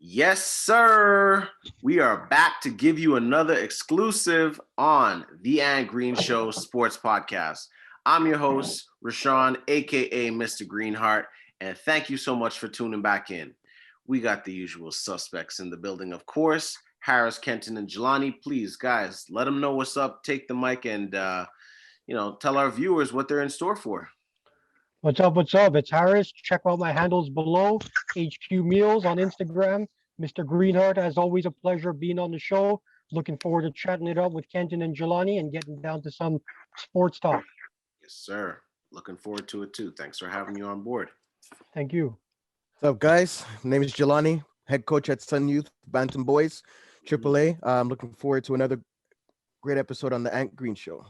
Yes, sir. We are back to give you another exclusive on the Ant Green Show Sports Podcast. I'm your host, Rahshawn, aka Mr. Greenheart, and thank you so much for tuning back in. We got the usual suspects in the building, of course. Harris, Kenton, and Jelanie. Please, guys, let them know what's up. Take the mic and tell our viewers what they're in store for. What's up? What's up? It's Harris. Check out my handles below. HQ Meals on Instagram. Mr. Greenheart, as always, a pleasure being on the show. Looking forward to chatting it up with Kenton and Jelanie and getting down to some sports talk. Yes, sir. Looking forward to it too. Thanks for having you on board. Thank you. What's up, guys? My name is Jelanie, head coach at Sun Youth Bantam Boys, AAA. I'm looking forward to another great episode on the Ant Green Show.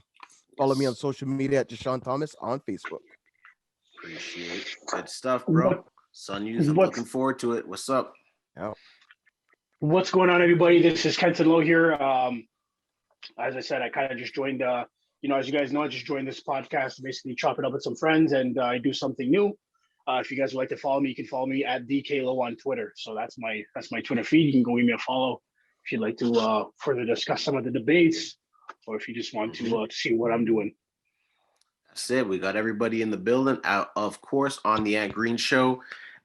Follow me on social media at Deshaun Thomas on Facebook. Appreciate good stuff, bro. Sun Youth, I'm looking forward to it. What's up? Yeah. What's going on, everybody? This is Kenton Lowe here. As I said, I kind of just joined, as you guys know, I just joined this podcast to basically chop it up with some friends and I do something new. If you guys would like to follow me, you can follow me at DKLow on Twitter. So that's my Twitter feed. You can go give me a follow if you'd like to further discuss some of the debates or if you just want to see what I'm doing. That's it. We got everybody in the building, of course, on the Ant Green Show.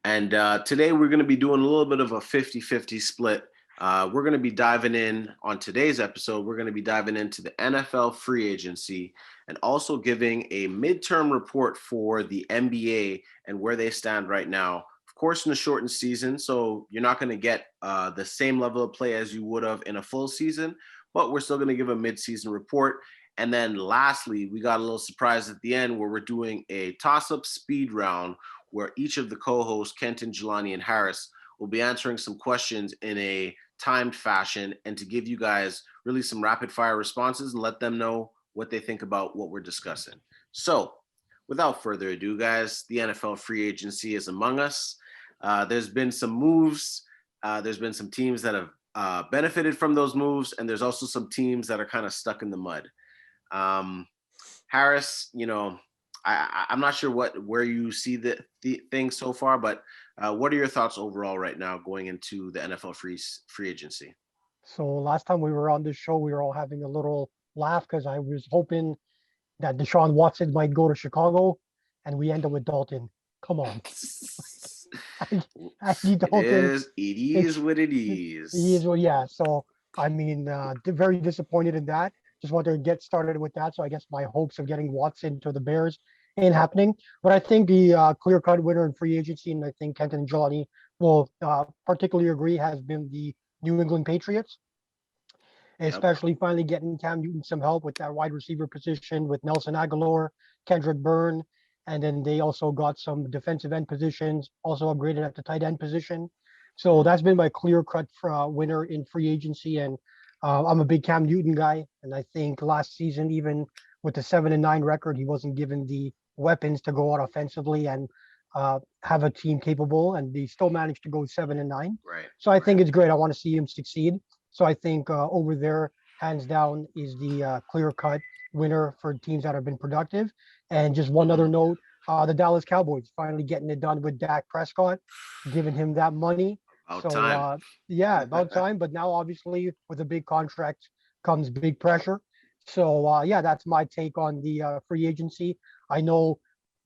And today we're going to be doing a little bit of a 50-50 split. We're going to be diving in on today's episode. We're going to be diving into the NFL free agency and also giving a midterm report for the NBA and where they stand right now. Of course, in a shortened season, so you're not going to get the same level of play as you would have in a full season, but we're still going to give a mid-season report. And then lastly, we got a little surprise at the end where we're doing a toss-up speed round where each of the co-hosts, Kenton, Jelanie, and Harris, will be answering some questions in a timed fashion and to give you guys really some rapid-fire responses and let them know what they think about what we're discussing. So without further ado, guys, the NFL free agency is among us. There's been some moves. There's been some teams that have benefited from those moves, and there's also some teams that are kind of stuck in the mud. Harris, I'm not sure where you see the things so far, but what are your thoughts overall right now going into the NFL free agency? So last time we were on this show, we were all having a little laugh because I was hoping that Deshaun Watson might go to Chicago, and we end up with Dalton. Come on. It is what it is. He is, well, yeah. So, I mean, very disappointed in that. Just want to get started with that. So I guess my hopes of getting Watson to the Bears ain't happening. But I think the clear-cut winner in free agency, and I think Kenton and Jelanie will particularly agree, has been the New England Patriots. Especially finally getting Cam Newton some help with that wide receiver position with Nelson Aguilar, Kendrick Byrne, and then they also got some defensive end positions, also upgraded at the tight end position. So that's been my clear-cut winner in free agency, and I'm a big Cam Newton guy, and I think last season, even with the 7-9 record, he wasn't given the weapons to go out offensively and have a team capable, and they still managed to go 7-9. Right. So I think it's great. I want to see him succeed. So I think over there, hands down, is the clear-cut winner for teams that have been productive. And just one other note, the Dallas Cowboys finally getting it done with Dak Prescott, giving him that money. About time. About time. But now, obviously, with a big contract comes big pressure. So, that's my take on the free agency. I know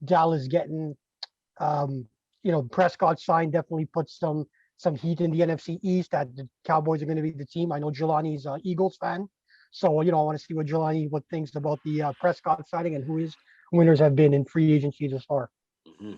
Dallas getting, Prescott signed definitely puts some heat in the NFC East that the Cowboys are going to be the team. I know Jelanie's an Eagles fan. So, I want to see what Jelanie thinks about the Prescott signing and who his winners have been in free agency thus far. Mm-hmm.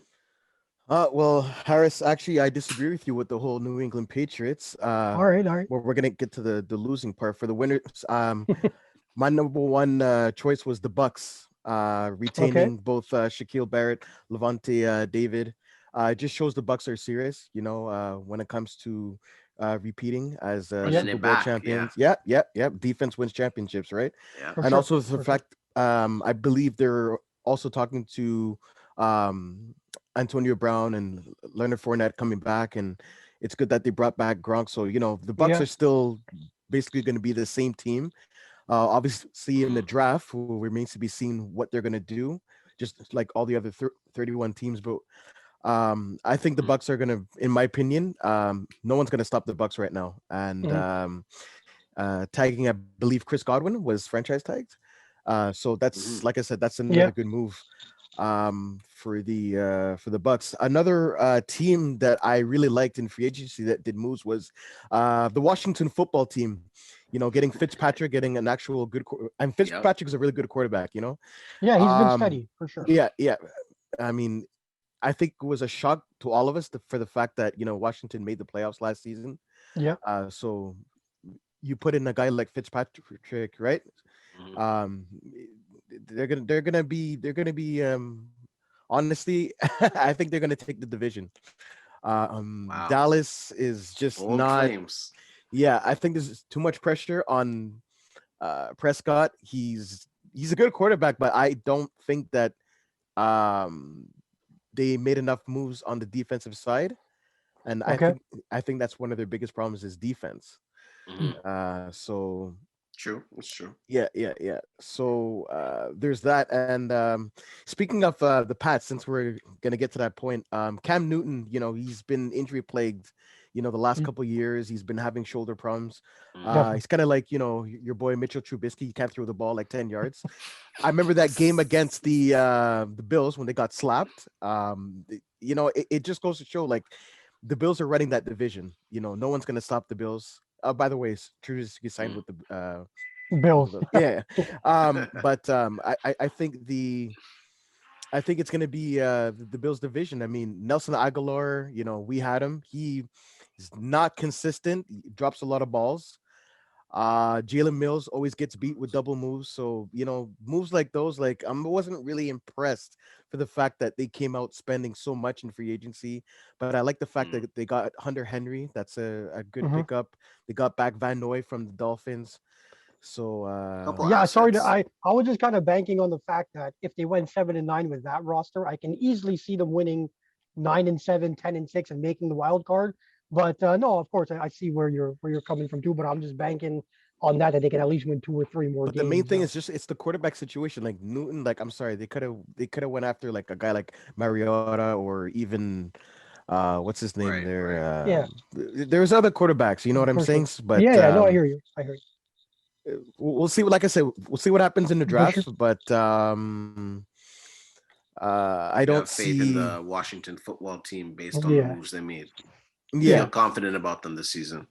Well, Harris, actually, I disagree with you with the whole New England Patriots. All right. Well, we're gonna get to the losing part for the winners. My number one choice was the Bucks, retaining both Shaquille Barrett, Levante David. It just shows the Bucks are serious, when it comes to repeating as Super Bowl champions. Yeah. Defense wins championships, right? Yeah. And also the fact, I believe they're also talking to Antonio Brown and Leonard Fournette coming back, and it's good that they brought back Gronk. So the Bucks are still basically going to be the same team. Obviously, in the draft, remains to be seen what they're going to do, just like all the other 31 teams. But I think the Bucks are gonna, in my opinion, no one's gonna stop the Bucks right now. And tagging, I believe Chris Godwin was franchise tagged. So that's like I said, that's another good move for the Bucks. Another team that I really liked in free agency that did moves was the Washington football team. You know, getting Fitzpatrick, getting an actual good, and Fitzpatrick is a really good quarterback. You know, Yeah, he's been steady for sure. Yeah. I mean, I think it was a shock to all of us for the fact that, you know, Washington made the playoffs last season. Yeah. So you put in a guy like Fitzpatrick, right? Um, they're gonna be honestly, I think they're gonna take the division. Wow. Dallas is just Bold not. claims. Yeah, I think there's too much pressure on Prescott. He's a good quarterback, but I don't think that they made enough moves on the defensive side, and Okay. I think that's one of their biggest problems is defense. So True, it's true. yeah. So there's that, and speaking of the Pats, since we're gonna get to that point, Cam Newton, you know, he's been injury plagued. You know, the last couple of years, he's been having shoulder problems. He's kind of like, you know, your boy Mitchell Trubisky. He can't throw the ball like 10 yards. I remember that game against the Bills when they got slapped. You know, it just goes to show, like, the Bills are running that division. You know, no one's gonna stop the Bills. By the way, Trubisky signed with the Bills. yeah. I think I think it's gonna be the Bills division. I mean, Nelson Aguilar, you know, we had him. He is not consistent. He drops a lot of balls. Jalen Mills always gets beat with double moves. So, you know, moves like those, like, I wasn't really impressed for the fact that they came out spending so much in free agency. But I like the fact that they got Hunter Henry. That's a good pickup. They got back Van Noy from the Dolphins. So yeah, sorry to I was just kind of banking on the fact that if they went 7-9 with that roster, I can easily see them winning 9-7, 10-6, and making the wild card. But no, of course, I see where you're coming from too. But I'm just banking on that they can at least win 2 or 3 more But games. the main thing is just it's the quarterback situation. Like Newton, like, I'm sorry, they could have went after like a guy like Mariota or even what's his name there? Yeah. There's other quarterbacks, you know what I'm saying? But yeah, no, I hear you. we'll see. Like I said, we'll see what happens in the draft. Sure. But I don't faith see in the Washington football team based on the moves they made. Yeah, feel confident about them this season.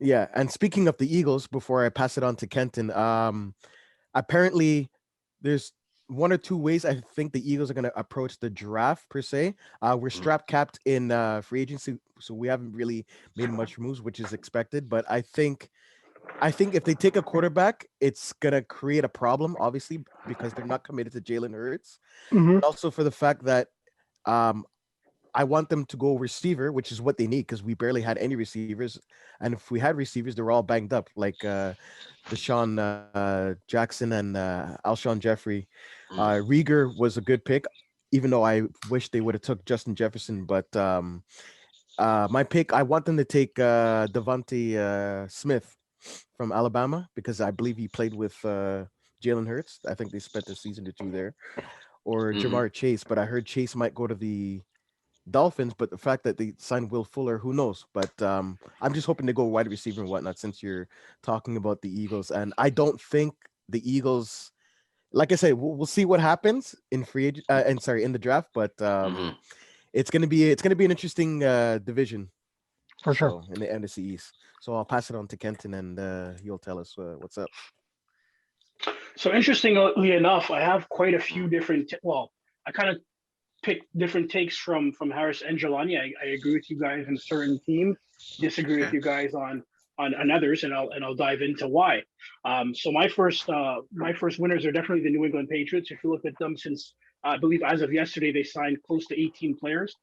Yeah, and speaking of the Eagles, before I pass it on to Kenton, apparently there's 1 or 2 ways I think the Eagles are going to approach the draft per se. We're strap capped in free agency, so we haven't really made much moves, which is expected. But I think if they take a quarterback, it's gonna create a problem, obviously, because they're not committed to Jalen Hurts. But also for the fact that I want them to go receiver, which is what they need because we barely had any receivers, and if we had receivers, they're all banged up, like Deshaun Jackson and Alshon Jeffrey. Rieger was a good pick, even though I wish they would have took Justin Jefferson. But my pick, I want them to take Devontae Smith from Alabama because I believe he played with Jalen Hurts. I think they spent a season or 2 there, or Jamar Chase. But I heard Chase might go to the Dolphins, but the fact that they signed Will Fuller, who knows? But I'm just hoping to go wide receiver and whatnot since you're talking about the Eagles. And I don't think the Eagles, like I said, we'll see what happens in in the draft. But it's gonna be an interesting division for sure in the NFC East. So I'll pass it on to Kenton, and he'll tell us what's up. So interestingly enough, I have quite a few different. I kind of pick different takes from Harris and Jelanie. I agree with you guys on certain teams, disagree with you guys on others, and I'll dive into why. So my first winners are definitely the New England Patriots. If you look at them, since I believe as of yesterday they signed close to 18 players.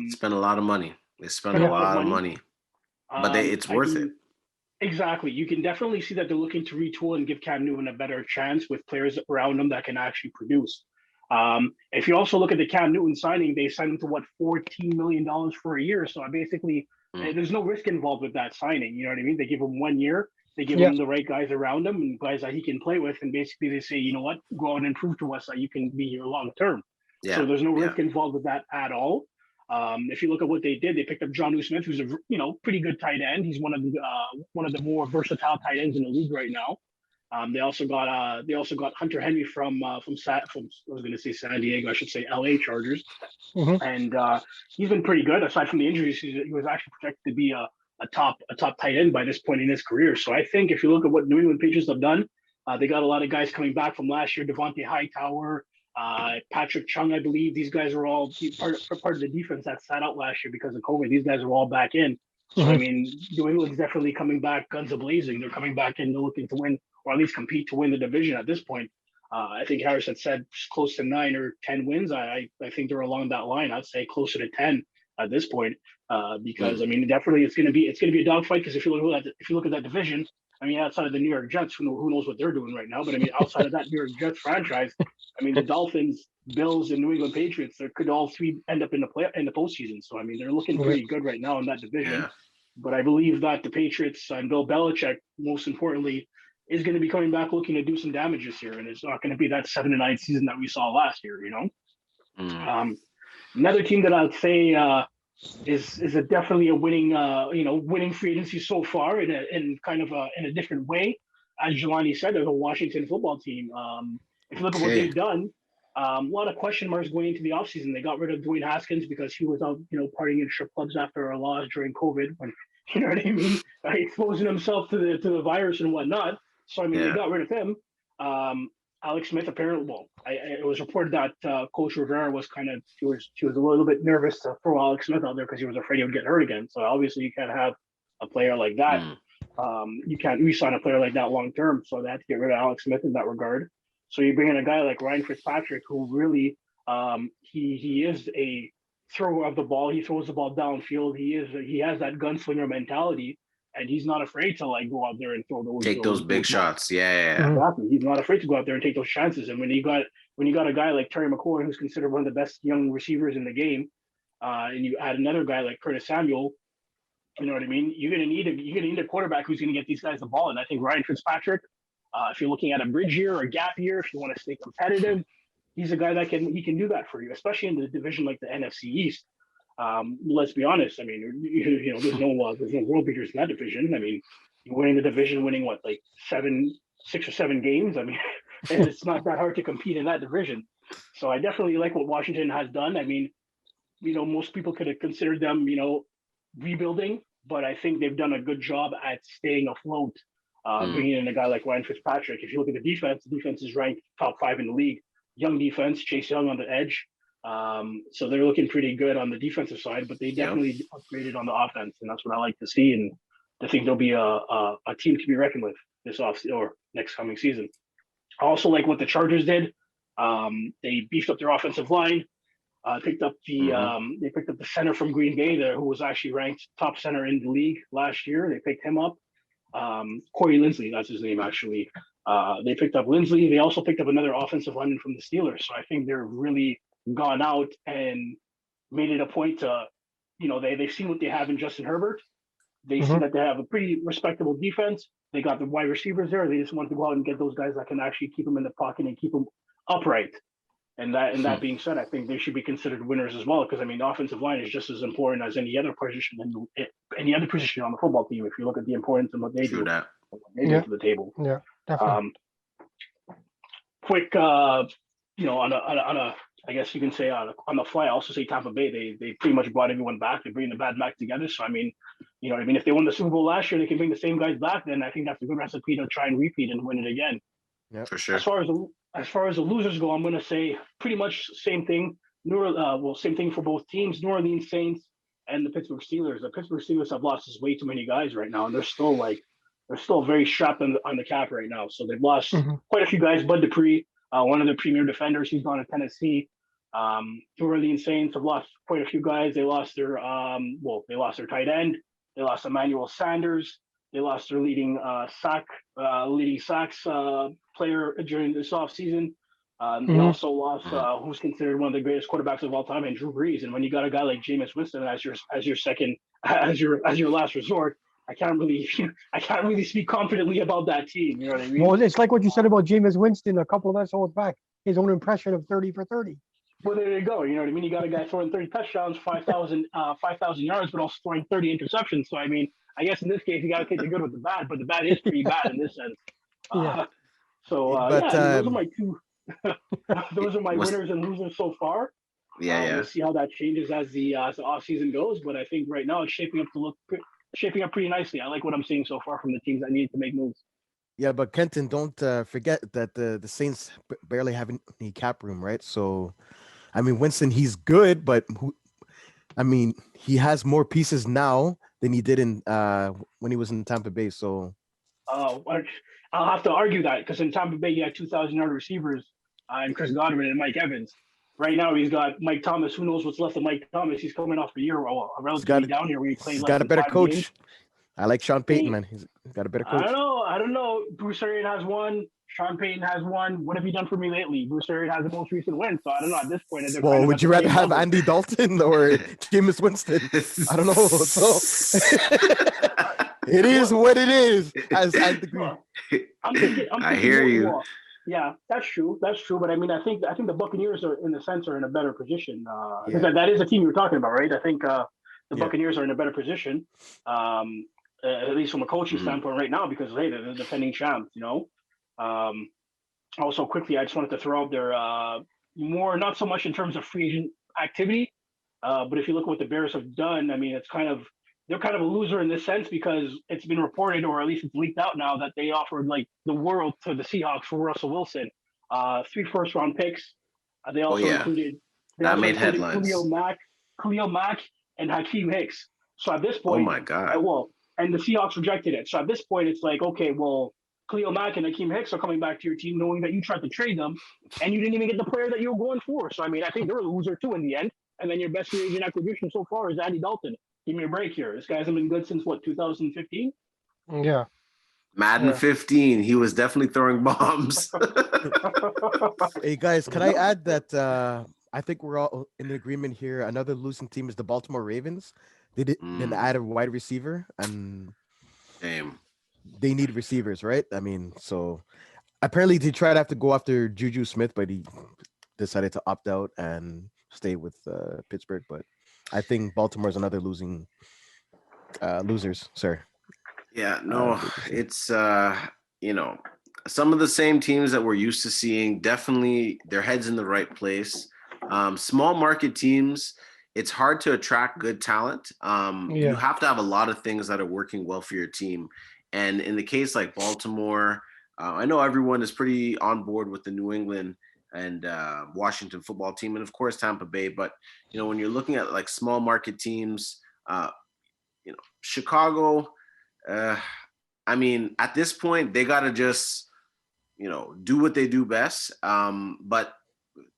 Spent a lot of money. They spent a lot of money, but it's worth it. Exactly. You can definitely see that they're looking to retool and give Cam Newton a better chance with players around him that can actually produce. If you also look at the Cam Newton signing, they signed him to $14 million for a year. So basically, there's no risk involved with that signing. You know what I mean? They give him 1 year. They give him the right guys around him and guys that he can play with. And basically they say, you know what, go out and prove to us that you can be here long term. So there's no risk involved with that at all. If you look at what they did, they picked up John Smith, who's a pretty good tight end. He's one of the more versatile tight ends in the league right now. They also got Hunter Henry from I was going to say San Diego, I should say LA Chargers, and he's been pretty good. Aside from the injuries, he was actually projected to be a top tight end by this point in his career. So I think if you look at what New England Patriots have done, they got a lot of guys coming back from last year. Devontae Hightower, Patrick Chung, I believe. These guys are all part of the defense that sat out last year because of COVID. These guys are all back in. So I mean, New England's definitely coming back guns a-blazing. They're coming back in, they're looking to win, or at least compete to win the division at this point. I think Harris had said close to 9 or 10 wins. I think they're along that line. I'd say closer to 10 at this point, because I mean, definitely it's going to be a dogfight. Because if you look at that division, I mean, outside of the New York Jets, who knows what they're doing right now? But I mean, outside of that New York Jets franchise, I mean, the Dolphins, Bills, and New England Patriots, they could all three end up in the postseason. So I mean, they're looking pretty good right now in that division. Yeah. But I believe that the Patriots and Bill Belichick, most importantly, is going to be coming back looking to do some damage this year, and it's not going to be that 7-9 season that we saw last year. Another team that I'd say is definitely a winning free agency so far in a different way. As Jelanie said, they're the Washington football team. If you look at what they've done, a lot of question marks going into the offseason. They got rid of Dwayne Haskins because he was out, partying in strip clubs after a loss during COVID, when you know what I mean, exposing himself to the virus and whatnot. So I mean, they got rid of him. Alex Smith apparently, it was reported that Coach Rivera was she was a little bit nervous to throw Alex Smith out there because he was afraid he would get hurt again. So obviously you can't have a player like that. You can't re-sign a player like that long term. So they had to get rid of Alex Smith in that regard. So you bring in a guy like Ryan Fitzpatrick, who really he is a thrower of the ball. He throws the ball downfield. He has that gunslinger mentality. And he's not afraid to go out there and take those big shots. Yeah. Exactly. He's not afraid to go out there and take those chances. And when you got a guy like Terry McLaurin, who's considered one of the best young receivers in the game, and you add another guy like Curtis Samuel, you know what I mean? You're gonna need a quarterback who's gonna get these guys the ball. And I think Ryan Fitzpatrick, if you're looking at a bridge year or a gap year, if you want to stay competitive, he's a guy that can do that for you, especially in the division like the NFC East. Let's be honest. I mean, there's no world beaters in that division. I mean, you're winning the division, winning 6 or 7 games. I mean, it's not that hard to compete in that division. So I definitely like what Washington has done. I mean, most people could have considered them, rebuilding, but I think they've done a good job at staying afloat. Bringing in a guy like Ryan Fitzpatrick. If you look at the defense is ranked top 5 in the league. Young defense, Chase Young on the edge. So they're looking pretty good on the defensive side, but they definitely upgraded on the offense, and that's what I like to see. And I think there'll be a team to be reckoned with this or next coming season. I also like what the Chargers did. They beefed up their offensive line. Picked up they picked up the center from Green Bay there, who was actually ranked top center in the league last year. They picked him up. Corey Linsley, that's his name actually. They picked up Linsley. They also picked up another offensive lineman from the Steelers. So I think they're really gone out and made it a point to, they've seen what they have in Justin Herbert. They see that they have a pretty respectable defense. They got the wide receivers there. They just want to go out and get those guys that can actually keep them in the pocket and keep them upright. And that being said, I think they should be considered winners as well, because I mean, the offensive line is just as important as any other position on the football team. If you look at the importance of what they do, to the table. Yeah, definitely. Quick, on a I guess you can say on the fly. I also say Tampa Bay. They pretty much brought everyone back. They're bringing the bad back together. So I mean, if they won the Super Bowl last year, they can bring the same guys back. Then I think that's a good recipe to try and repeat and win it again. Yeah, for sure. As far as the losers go, I'm going to say pretty much same thing. Same thing for both teams. New Orleans Saints and the Pittsburgh Steelers. The Pittsburgh Steelers have lost way too many guys right now, and they're still very strapped on the cap right now. So they've lost quite a few guys. Bud Dupree, one of their premier defenders, he's gone to Tennessee. New Orleans Saints have lost quite a few guys. They lost their tight end. They lost Emmanuel Sanders. They lost their leading sacks player during this offseason. They also lost who's considered one of the greatest quarterbacks of all time, and Drew Brees. And when you got a guy like Jameis Winston as your last resort, I can't really speak confidently about that team. You know what I mean? Well, it's like what you said about Jameis Winston a couple of episodes back. His own impression of 30 for 30. Well, there you go. You know what I mean? You got a guy throwing 30 touchdowns, 5,000 yards, but also throwing 30 interceptions. So, I mean, I guess in this case, you got to take the good with the bad, but the bad is pretty bad in this sense. Yeah. Yeah, But I mean, those are my two, those are my Was- winners and losers so far. Yeah. We'll see how that changes as the off season goes, but I think right now it's shaping up pretty nicely. I like what I'm seeing so far from the teams that need to make moves. yeah, but Kenton, don't forget that the Saints barely have any cap room, right? So, I mean, Winston, he's good, but I mean, he has more pieces now than he did in when he was in Tampa Bay. So, I'll have to argue that because in Tampa Bay, you had 2,000-yard receivers and Chris Godwin and Mike Evans. Right now, he's got Mike Thomas. Who knows what's left of Mike Thomas? He's coming off a year, well, a relatively down year where he played he's less got a than better 5 coach. games. I like Sean Payton, man. He's got a better coach. I don't know. Bruce Arians has one. Sean Payton has one. What have you done for me lately? Bruce Arians has the most recent win. So I don't know at this point. They're kind Well, of would at you the rather same have level. Andy Dalton or Jameis Winston? I don't know. So it is what it is. As I agree. I hear you. Well, yeah, that's true. That's true. But I mean, I think the Buccaneers are in a better position. Because that is the team you were talking about, right? I think the Buccaneers are in a better position, at least from a coaching standpoint right now, because hey, they're the defending champs. You know. Also, quickly, I just wanted to throw out there more, not so much in terms of free agent activity, but if you look at what the Bears have done, I mean, they're kind of a loser in this sense because it's been reported, or at least it's leaked out now, that they offered like the world to the Seahawks for Russell Wilson. 3 first-round picks. They also included headlines. Khalil Mack, and Hakeem Hicks. So at this point, Oh my God. And the Seahawks rejected it. So at this point, it's like, okay, well, Khalil Mack and Hakeem Hicks are coming back to your team knowing that you tried to trade them and you didn't even get the player that you were going for. So, I mean, I think they're a loser too in the end. And then your best free agent acquisition so far is Andy Dalton. Give me a break here. This guy hasn't been good since, 2015? Yeah. Madden 15. He was definitely throwing bombs. Hey, guys, can I add that I think we're all in agreement here. Another losing team is the Baltimore Ravens. They didn't add a wide receiver, and Damn. they need receivers, right? I mean, so apparently they tried to have to go after Juju Smith, but he decided to opt out and stay with Pittsburgh. But I think Baltimore's another losers, sir. Yeah, no, it's you know, some of the same teams that we're used to seeing. Definitely their heads in the right place. Small market teams, it's hard to attract good talent. You have to have a lot of things that are working well for your team. And in the case like Baltimore, I know everyone is pretty on board with the New England and Washington football team, and of course Tampa Bay. But you know, when you're looking at like small market teams, you know, Chicago. I mean, at this point, they got to just, you know, do what they do best. But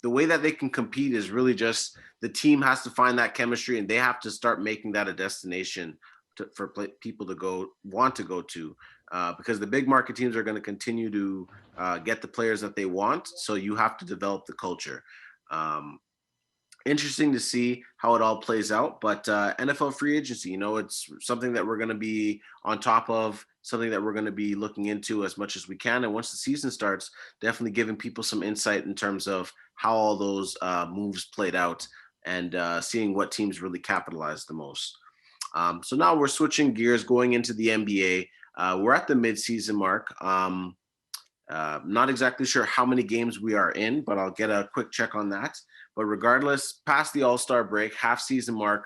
the way that they can compete is really just the team has to find that chemistry, and they have to start making that a destination for people to want to go to, because the big market teams are going to continue to get the players that they want. So you have to develop the culture. Interesting to see how it all plays out, but NFL free agency, you know, it's something that we're going to be on top of, something that we're going to be looking into as much as we can. And once the season starts, definitely giving people some insight in terms of how all those moves played out and seeing what teams really capitalized the most. So now we're switching gears, going into the NBA. We're at the midseason mark. Not exactly sure how many games we are in, but I'll get a quick check on that. But regardless, past the All-Star break, half season mark,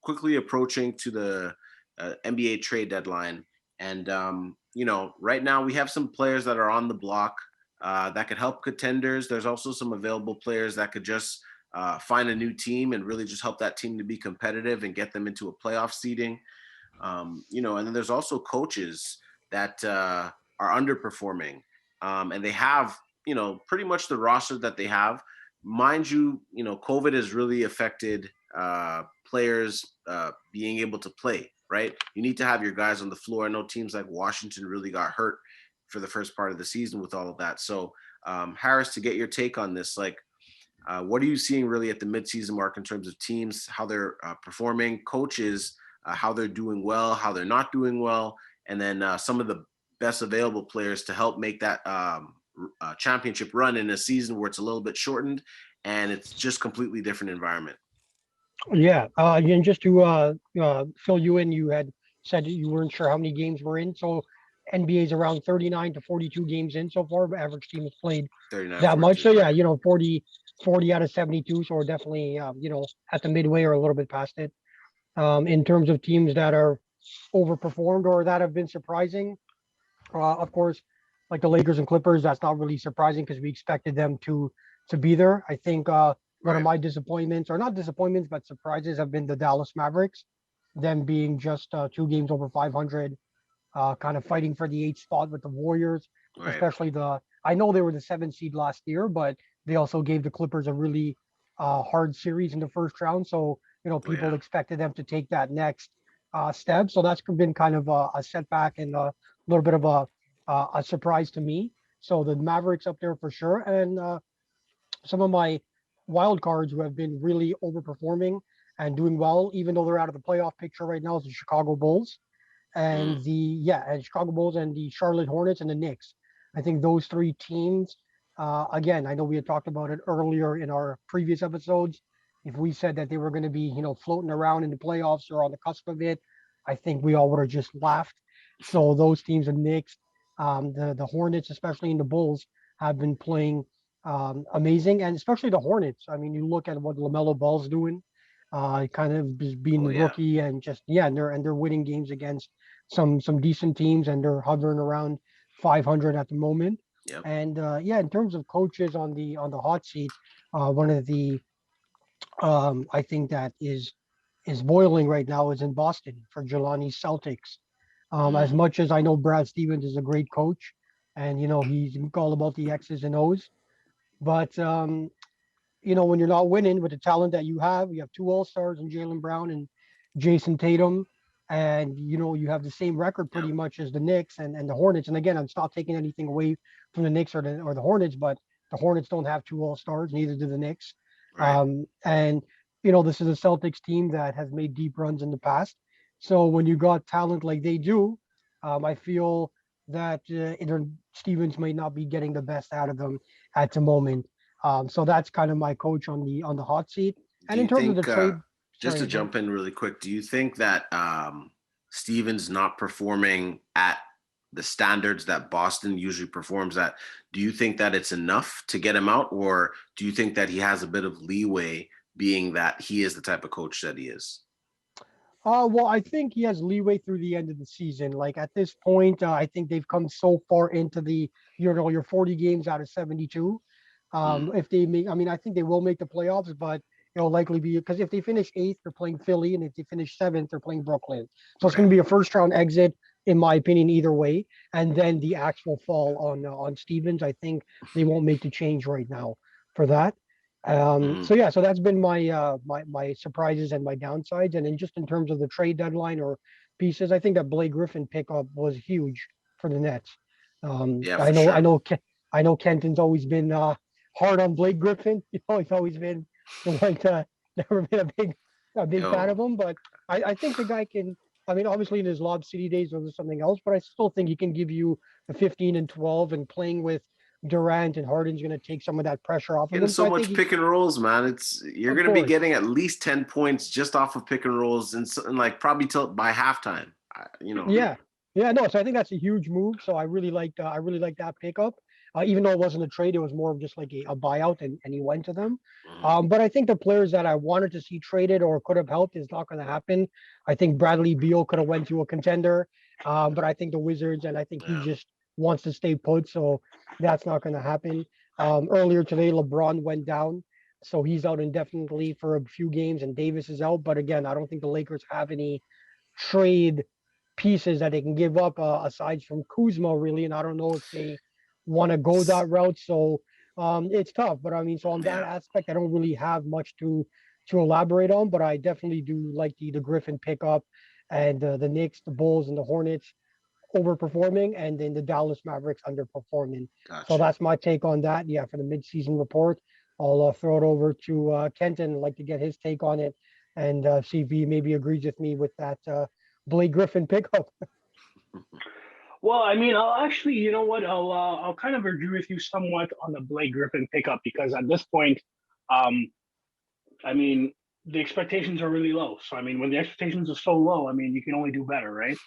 quickly approaching to the NBA trade deadline. And, you know, right now we have some players that are on the block that could help contenders. There's also some available players that could just find a new team and really just help that team to be competitive and get them into a playoff seeding. You know, and then there's also coaches that are underperforming. And they have, you know, pretty much the roster that they have. Mind you, you know, COVID has really affected players being able to play, right? You need to have your guys on the floor. I know teams like Washington really got hurt for the first part of the season with all of that. So, Harris, to get your take on this, like, what are you seeing really at the midseason mark in terms of teams, how they're performing, coaches, how they're doing well, how they're not doing well, and then some of the best available players to help make that championship run in a season where it's a little bit shortened and it's just completely different environment. Yeah, and just to fill you in, you had said that you weren't sure how many games we're in. So NBA is around 39 to 42 games in so far, but average team has played 39, that much. 42. So yeah, 40 out of 72. So we're definitely, at the midway or a little bit past it. In terms of teams that are overperformed or that have been surprising, of course, like the Lakers and Clippers, that's not really surprising because we expected them to be there. I think one of Right. my disappointments, or not disappointments, but surprises, have been the Dallas Mavericks, them being just 2 games over 500, kind of fighting for the 8th spot with the Warriors, Right. especially I know they were the 7th seed last year, but they also gave the Clippers a really hard series in the first round. So, people yeah. expected them to take that next step. So that's been kind of a setback and a little bit of a surprise to me. So the Mavericks up there for sure. And some of my wild cards who have been really overperforming and doing well, even though they're out of the playoff picture right now, is the Chicago Bulls and and Chicago Bulls and the Charlotte Hornets and the Knicks. I think those 3 teams, again, I know we had talked about it earlier in our previous episodes. If we said that they were going to be, floating around in the playoffs or on the cusp of it, I think we all would have just laughed. So those teams, the Knicks, the Hornets, especially in the Bulls, have been playing amazing, and especially the Hornets. I mean, you look at what LaMelo Ball's doing, kind of just being Oh, the yeah. rookie, and just and they're winning games against some decent teams, and they're hovering around 500 at the moment. Yep. And in terms of coaches on the hot seat, one of the I think that is boiling right now is in Boston for Jelani's Celtics. As much as I know Brad Stevens is a great coach, and he's all about the X's and O's, but when you're not winning with the talent that you have 2 All-Stars in Jaylen Brown and Jason Tatum, and you have the same record pretty Yep. much as the Knicks and the Hornets. And again, I'm not taking anything away from the Knicks or the Hornets, but the Hornets don't have 2 All-Stars, neither do the Knicks. Right. And this is a Celtics team that has made deep runs in the past. So when you got talent like they do, I feel that Stevens may not be getting the best out of them at the moment. So that's kind of my coach on the hot seat. Do And in you terms of the think, trade, just to sorry, jump in really quick, do you think that Stevens not performing at the standards that Boston usually performs at, do you think that it's enough to get him out, or do you think that he has a bit of leeway, being that he is the type of coach that he is? well, I think he has leeway through the end of the season. Like at this point, I think they've come so far into your 40 games out of 72. If they make, I mean, I think they will make the playoffs, but it'll likely be because if they finish 8th, they're playing Philly, and if they finish 7th, they're playing Brooklyn. So it's going to be a first round exit, in my opinion, either way. And then the actual fall on Stevens, I think they won't make the change right now for that. So that's been my surprises and my downsides. And then just in terms of the trade deadline or pieces, I think that Blake Griffin pickup was huge for the Nets. Yeah, I for know, sure. I know Kenton's always been hard on Blake Griffin. He's always been the one to never been a big fan of him. But I think the guy can. I mean, obviously in his Lob City days there was something else, but I still think he can give you the 15 and 12, and playing with Durant and Harden's going to take some of that pressure off of Getting him. so I much think pick and rolls, man. You're of going to be course. getting at least 10 points just off of pick and rolls, and like probably till by halftime. Yeah, no. So I think that's a huge move. So I really liked that pickup. Even though it wasn't a trade, it was more of just like a buyout, and he went to them. But I think the players that I wanted to see traded or could have helped is not going to happen. I think Bradley Beal could have went to a contender, but I think the Wizards, and I think he just wants to stay put, so that's not going to happen. Earlier today, LeBron went down, so he's out indefinitely for a few games, and Davis is out. But again, I don't think the Lakers have any trade pieces that they can give up aside from Kuzma, really. And I don't know if they want to go that route. So it's tough. But I mean, so on that aspect, I don't really have much to elaborate on. But I definitely do like the Griffin pickup, and the Knicks, the Bulls, and the Hornets overperforming, and then the Dallas Mavericks underperforming. Gotcha. So that's my take on that. Yeah, for the midseason report, I'll throw it over to Kenton. I'd like to get his take on it, and see if he maybe agrees with me with that Blake Griffin pickup. Well, I mean, I'll actually, you know what? I'll kind of agree with you somewhat on the Blake Griffin pickup, because at this point, I mean, the expectations are really low. So I mean, when the expectations are so low, I mean, you can only do better, right?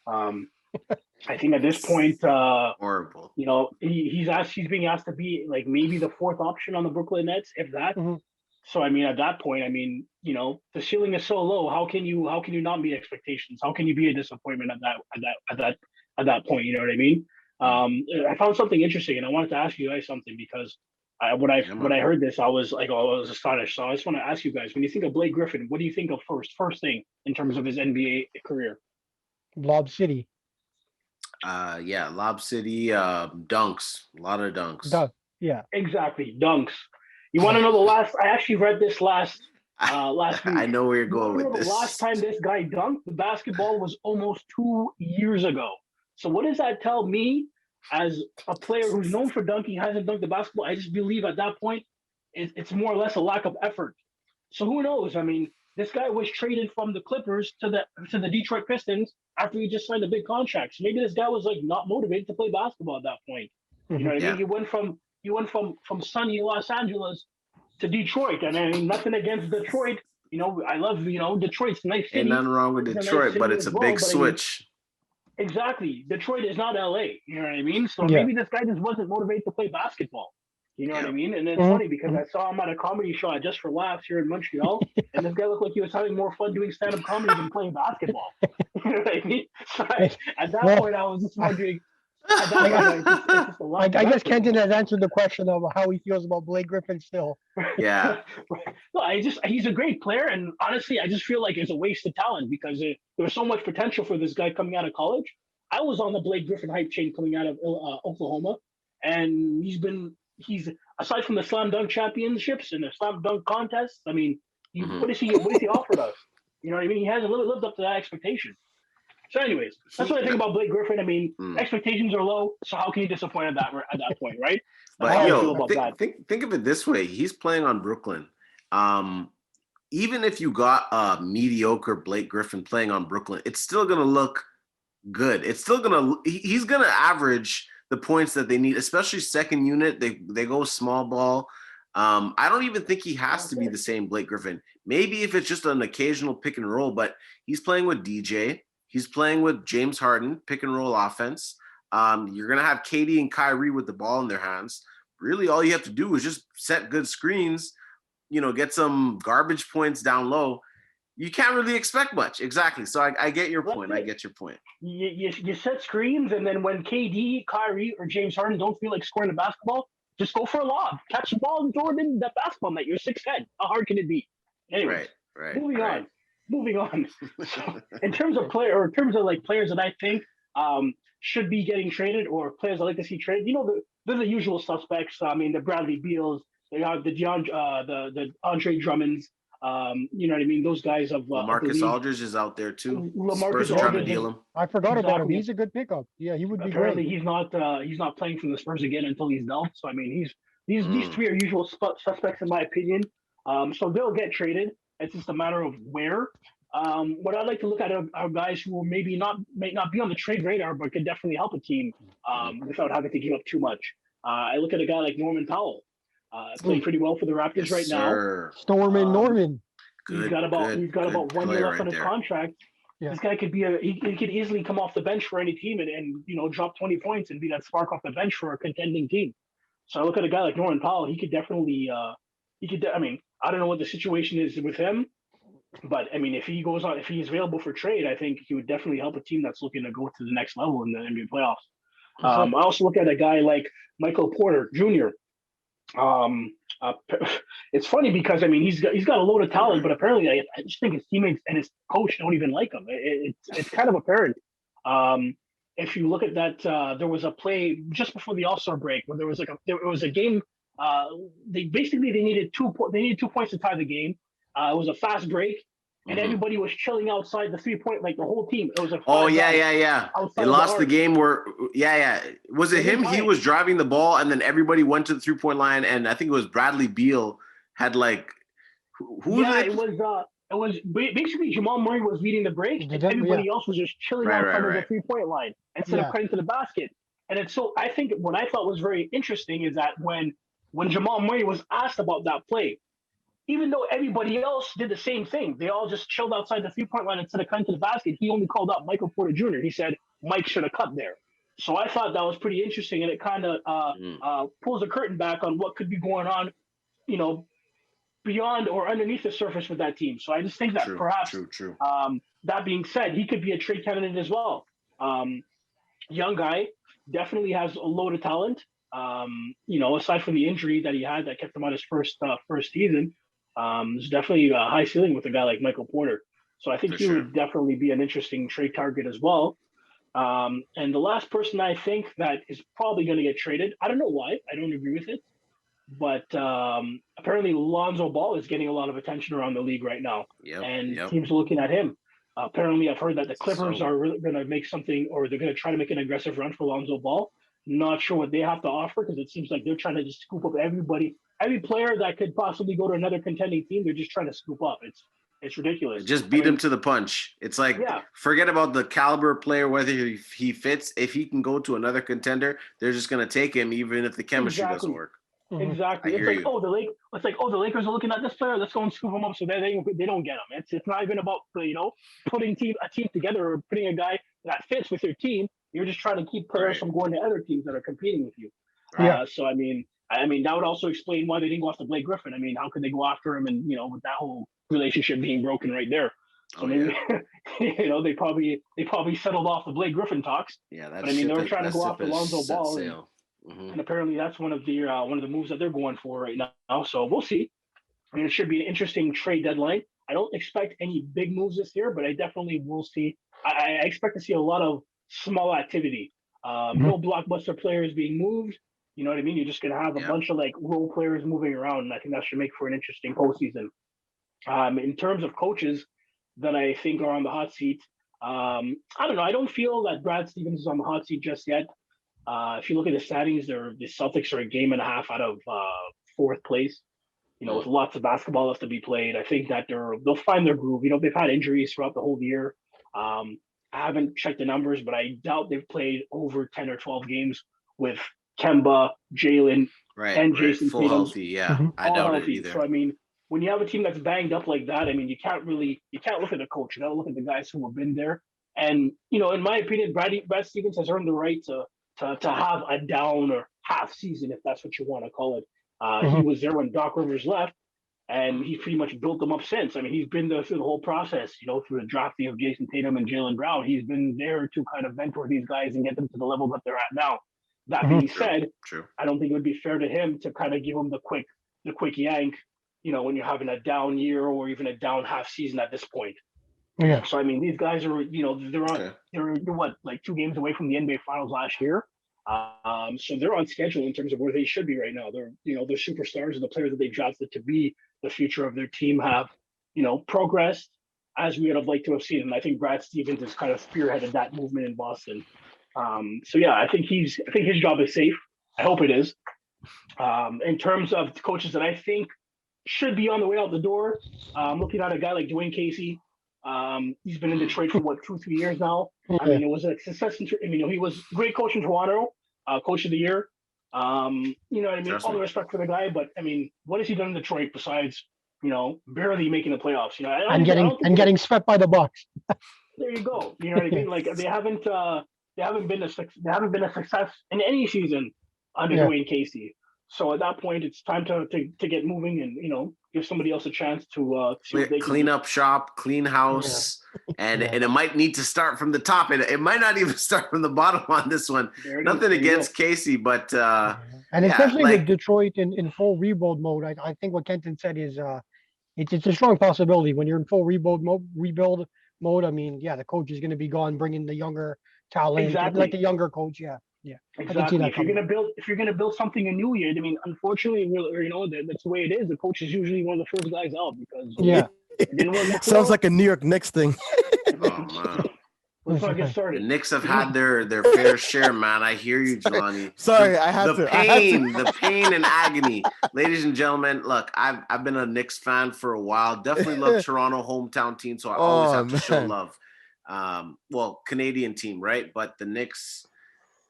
I think at this point, Horrible. you know, he's being asked to be like maybe the fourth option on the Brooklyn Nets, if that. Mhm. So I mean, at that point, I mean, you know, the ceiling is so low. How can you not meet expectations? How can you be a disappointment at that point? You know what I mean? I found something interesting, and I wanted to ask you guys something because when I heard this, I was like, oh, I was astonished. So I just want to ask you guys: when you think of Blake Griffin, what do you think of first thing in terms of his NBA career? Lob City. Yeah, Lob City, dunks, a lot of dunks. Yeah. Exactly, dunks. You want to know the last? I actually read this last week. I know where you're going with The this. last time this guy dunked the basketball was almost 2 years ago. So what does that tell me as a player who's known for dunking, hasn't dunked the basketball? I just believe at that point, it's more or less a lack of effort. So who knows? I mean, this guy was traded from the Clippers to the Detroit Pistons after he just signed a big contract. So maybe this guy was like not motivated to play basketball at that point. You know what I mean? He went from sunny Los Angeles to Detroit. And I mean, nothing against Detroit. You know, I love, you know, Detroit's a nice city. Ain't nothing wrong with It's a nice Detroit, city but it's as a well, big but I mean, switch. exactly. Detroit is not LA. You know what I mean? So Yeah. maybe this guy just wasn't motivated to play basketball. You know what I Yeah. mean? And it's funny because I saw him at a comedy show at Just for Laughs here in Montreal, and this guy looked like he was having more fun doing stand-up comedy than playing basketball. You know what I mean? So at that point, I was just wondering. At that point, it's just a lot. I guess Kenton has answered the question of how he feels about Blake Griffin still. Yeah. No, he's a great player, and honestly, I just feel like it's a waste of talent because there was so much potential for this guy coming out of college. I was on the Blake Griffin hype chain coming out of Oklahoma, and he's aside from the slam dunk championships and the slam dunk contests. I mean, what has he offered us? You know what I mean? He hasn't lived up to that expectation. So, anyways, that's what I think about Blake Griffin. I mean, expectations are low, so how can you disappoint at that point, right? That's how I feel about that. Think of it this way: he's playing on Brooklyn. Even if you got a mediocre Blake Griffin playing on Brooklyn, it's still gonna look good. It's still he's gonna average the points that they need, especially second unit. They go small ball. I don't even think he has to be the same Blake Griffin. Maybe if it's just an occasional pick and roll, but he's playing with DJ. He's playing with James Harden, pick and roll offense. You're going to have KD and Kyrie with the ball in their hands. Really, all you have to do is just set good screens, you know, get some garbage points down low. You can't really expect much. Exactly. So I get your point. I get your point. You set screens, and then when KD, Kyrie, or James Harden don't feel like scoring the basketball, just go for a lob. Catch the ball and throw it in the basketball net. You're 6'10". How hard can it be? Anyways, moving on. So, in terms of players that I think should be getting traded or players I like to see traded, you know, they're the usual suspects. I mean, the Bradley Beals, they have the Andre Drummonds. You know what I mean? Those guys of Marcus Aldridge is out there too. Spurs are trying to deal him. I forgot about him. He's a good pickup. Yeah, he would be Apparently, great. he's not playing for the Spurs again until he's dealt. So I mean, these three are usual suspects in my opinion. So they'll get traded. It's just a matter of where. What I'd like to look at are guys who may not be on the trade radar, but could definitely help a team without having to give up too much. I look at a guy like Norman Powell, playing pretty well for the Raptors now. Norman. He's got about 1 year left on his contract. Yeah. This guy could he could easily come off the bench for any team and you know drop 20 points and be that spark off the bench for a contending team. So I look at a guy like Norman Powell. He could definitely I mean, I don't know what the situation is with him, but I mean, if he's available for trade, I think he would definitely help a team that's looking to go to the next level in the NBA playoffs. I also look at a guy like Michael Porter Jr. It's funny because I mean he's got a load of talent, but apparently I just think his teammates and his coach don't even like him. It's kind of apparent. If you look at that, there was a play just before the All-Star break where there was a game. They needed 2 points to tie the game. It was a fast break, and everybody was chilling outside the 3-point, like the whole team. It was a They lost the game where was it him? He was driving the ball, and then everybody went to the 3-point line, and I think it was Bradley Beal had like it was basically Jamal Murray was leading the break, and everybody else was just chilling outside of the 3-point line instead of cutting to the basket. And it's I think what I thought was very interesting is that when Jamal Murray was asked about that play, even though everybody else did the same thing, they all just chilled outside the 3-point line instead of cutting to the basket. He only called out Michael Porter Jr. He said Mike should have cut there. So I thought that was pretty interesting, and it kind of pulls the curtain back on what could be going on, beyond or underneath the surface with that team. So I just think that perhaps, that being said, he could be a trade candidate as well. Young guy, definitely has a load of talent. Aside from the injury that he had that kept him out his first season, there's definitely a high ceiling with a guy like Michael Porter. So I think he would definitely be an interesting trade target as well. And the last person I think that is probably going to get traded, I don't know why, I don't agree with it, but apparently Lonzo Ball is getting a lot of attention around the league right now, and teams are looking at him. Apparently, I've heard that the Clippers are really going to make something, or they're going to try to make an aggressive run for Lonzo Ball. Not sure what they have to offer, because it seems like they're trying to just scoop up everybody, every player that could possibly go to another contending team. They're just trying to scoop up. It's ridiculous. Just beat him to the punch. It's like, forget about the caliber player, whether he fits. If he can go to another contender, they're just going to take him, even if the chemistry doesn't work. Exactly. It's like, the Lakers are looking at this player. Let's go and scoop him up so that they don't get him. It's not even about putting a team together or putting a guy that fits with your team. You're just trying to keep players from going to other teams that are competing with you. So I mean that would also explain why they didn't go after Blake Griffin. I mean, how could they go after him and with that whole relationship being broken right there? So maybe they probably settled off the Blake Griffin talks. Yeah, but I mean they were trying to go after Lonzo Ball. And apparently that's one of the moves that they're going for right now. So we'll see. I mean, it should be an interesting trade deadline. I don't expect any big moves this year, but I definitely will see. I expect to see a lot of small activity. No blockbuster players being moved. You know what I mean? You're just going to have a bunch of role players moving around, and I think that should make for an interesting postseason. In terms of coaches that I think are on the hot seat, I don't know. I don't feel that Brad Stevens is on the hot seat just yet. If you look at the standings, the Celtics are a game and a half out of fourth place. With lots of basketball left to be played. I think that they'll find their groove. They've had injuries throughout the whole year. I haven't checked the numbers, but I doubt they've played over 10 or 12 games with Kemba, Jalen, and Jason full Tatum. healthy. I doubt it either. So I mean, when you have a team that's banged up like that, I mean, you can't look at the coach. You got to look at the guys who have been there. And in my opinion, Brad Stevens has earned the right to have a down or half season, if that's what you want to call it. He was there when Doc Rivers left, and he pretty much built them up since. I mean, he's been through the whole process, through the drafting of Jason Tatum and Jaylen Brown. He's been there to kind of mentor these guys and get them to the level that they're at now. That being said, I don't think it would be fair to him to kind of give him the quick yank, when you're having a down year or even a down half season at this point. Yeah. So I mean, these guys are, they're what, like 2 games away from the NBA Finals last year. So they're on schedule in terms of where they should be right now. They're, the superstars and the players that they drafted to be the future of their team have, progressed as we would have liked to have seen. And I think Brad Stevens has kind of spearheaded that movement in Boston. So yeah, I think his job is safe. I hope it is. In terms of coaches that I think should be on the way out the door, I'm looking at a guy like Dwayne Casey. He's been in Detroit for 2-3 years now. I mean, it was a success. He was great coach in Toronto, coach of the year. You know what I mean? All the respect for the guy, but I mean, what has he done in Detroit besides, barely making the playoffs? Getting swept by the Bucks. There you go. You know what I mean? Like they haven't been a success in any season under Dwayne Casey. So at that point, it's time to get moving and give somebody else a chance to clean up shop, clean house, and it might need to start from the top. It might not even start from the bottom on this one. Nothing against Casey, but and especially with Detroit in full rebuild mode, I think what Kenton said is it's a strong possibility when you're in full rebuild mode. I mean, the coach is going to be gone, bringing the younger talent, like the younger coach. Yeah, exactly. If you're gonna build something anew, I mean, unfortunately, that's the way it is. The coach is usually one of the first guys out because it didn't work. Sounds like a New York Knicks thing. Oh man. Let's not get started. The Knicks have had their fair share, man. I hear you, Jelanie. Sorry, I have to. The pain and agony, ladies and gentlemen. Look, I've been a Knicks fan for a while. Definitely love Toronto hometown team, so I always have to show love. Well, Canadian team, right? But the Knicks.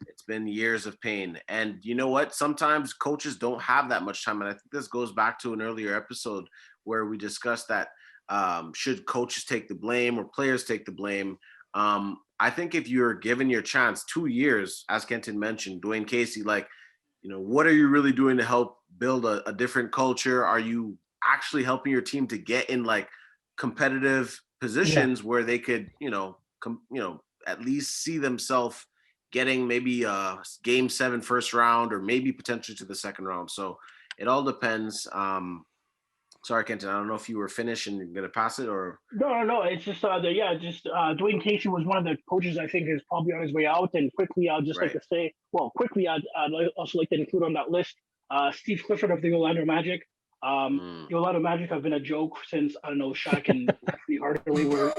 It's been years of pain. And you know what? Sometimes coaches don't have that much time. And I think this goes back to an earlier episode where we discussed that should coaches take the blame or players take the blame? I think if you're given your chance, 2 years, as Kenton mentioned, Dwayne Casey, like, what are you really doing to help build a different culture? Are you actually helping your team to get in like competitive positions where they could, at least see themselves getting maybe a game 7 first round or maybe potentially to the second round. So it all depends. Sorry, Kenton, I don't know if you were finished and you're going to pass it or. No. It's just, Dwayne Casey was one of the coaches I think is probably on his way out. And quickly, I'd just like to say, I'd also like to include on that list Steve Clifford of the Orlando Magic. The Orlando Magic have been a joke since, I don't know, Shaq and Anthony Hardaway were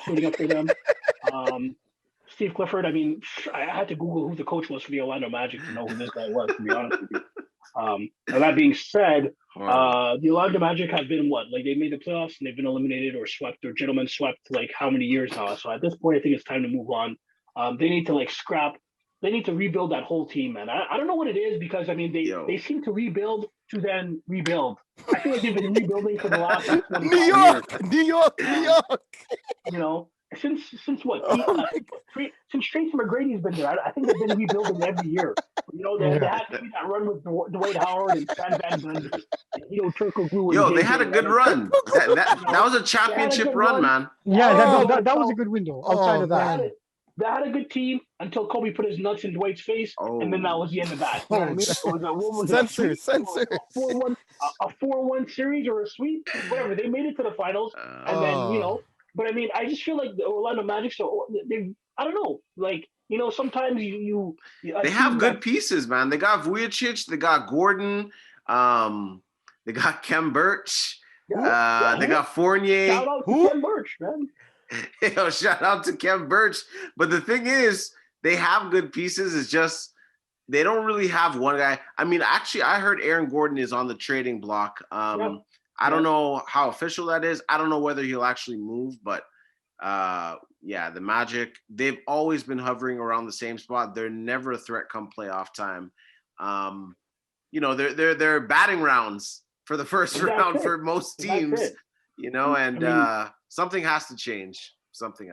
suiting up for them. Steve Clifford, I mean, I had to Google who the coach was for the Orlando Magic to know who this guy was, to be honest with you. Now that being said, the Orlando Magic have been they made the playoffs and they've been eliminated or swept or gentlemen swept like how many years now? So at this point, I think it's time to move on. They need to they need to rebuild that whole team, man. I don't know what it is because, I mean, they seem to rebuild to then rebuild. I feel like they've been rebuilding for the last 25 New York. Since what? Since Tracy McGrady's been there, I think they've been rebuilding every year. They had to be that run with Dwight Howard and Stan Van Gundy, Turco Glue. They had a good run. That was a championship run, man. Yeah, that was a good window. Outside of that, they had a good team until Kobe put his nuts in Dwight's face, and then that was the end of that. You know what I mean? Censor. A 4-1 series or a sweep, whatever. They made it to the finals, and then But I mean, I just feel like the Orlando Magic. So I don't know. Like sometimes they have good pieces, man. They got Vujicic, they got Gordon, they got Kem Birch, they got Fournier. Shout out to Kem Birch, man. Shout out to Kem Birch. But the thing is, they have good pieces. It's just they don't really have one guy. I mean, actually, I heard Aaron Gordon is on the trading block. I don't know how official that is. I don't know whether he'll actually move, but the Magic, they've always been hovering around the same spot. They're never a threat come playoff time. They're batting rounds for the first round for most teams, something has to change.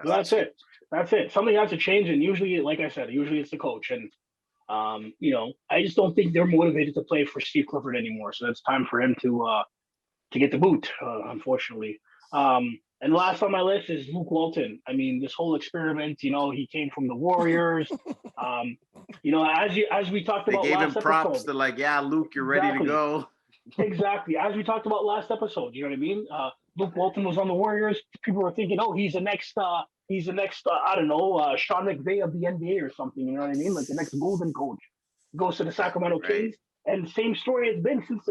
That's it. Something has to change. And usually, like I said, it's the coach. And, I just don't think they're motivated to play for Steve Clifford anymore. So it's time for him to get the boot, unfortunately. And last on my list is Luke Walton. I mean, this whole experiment, he came from the Warriors. As we talked about last episode. They gave him props. They're like, yeah, Luke, you're ready to go. Exactly. As we talked about last episode, you know what I mean? Luke Walton was on the Warriors. People were thinking, he's the next, I don't know, Sean McVay of the NBA or something. You know what I mean? Like the next golden coach. Goes to the Sacramento Kings. And same story it's been since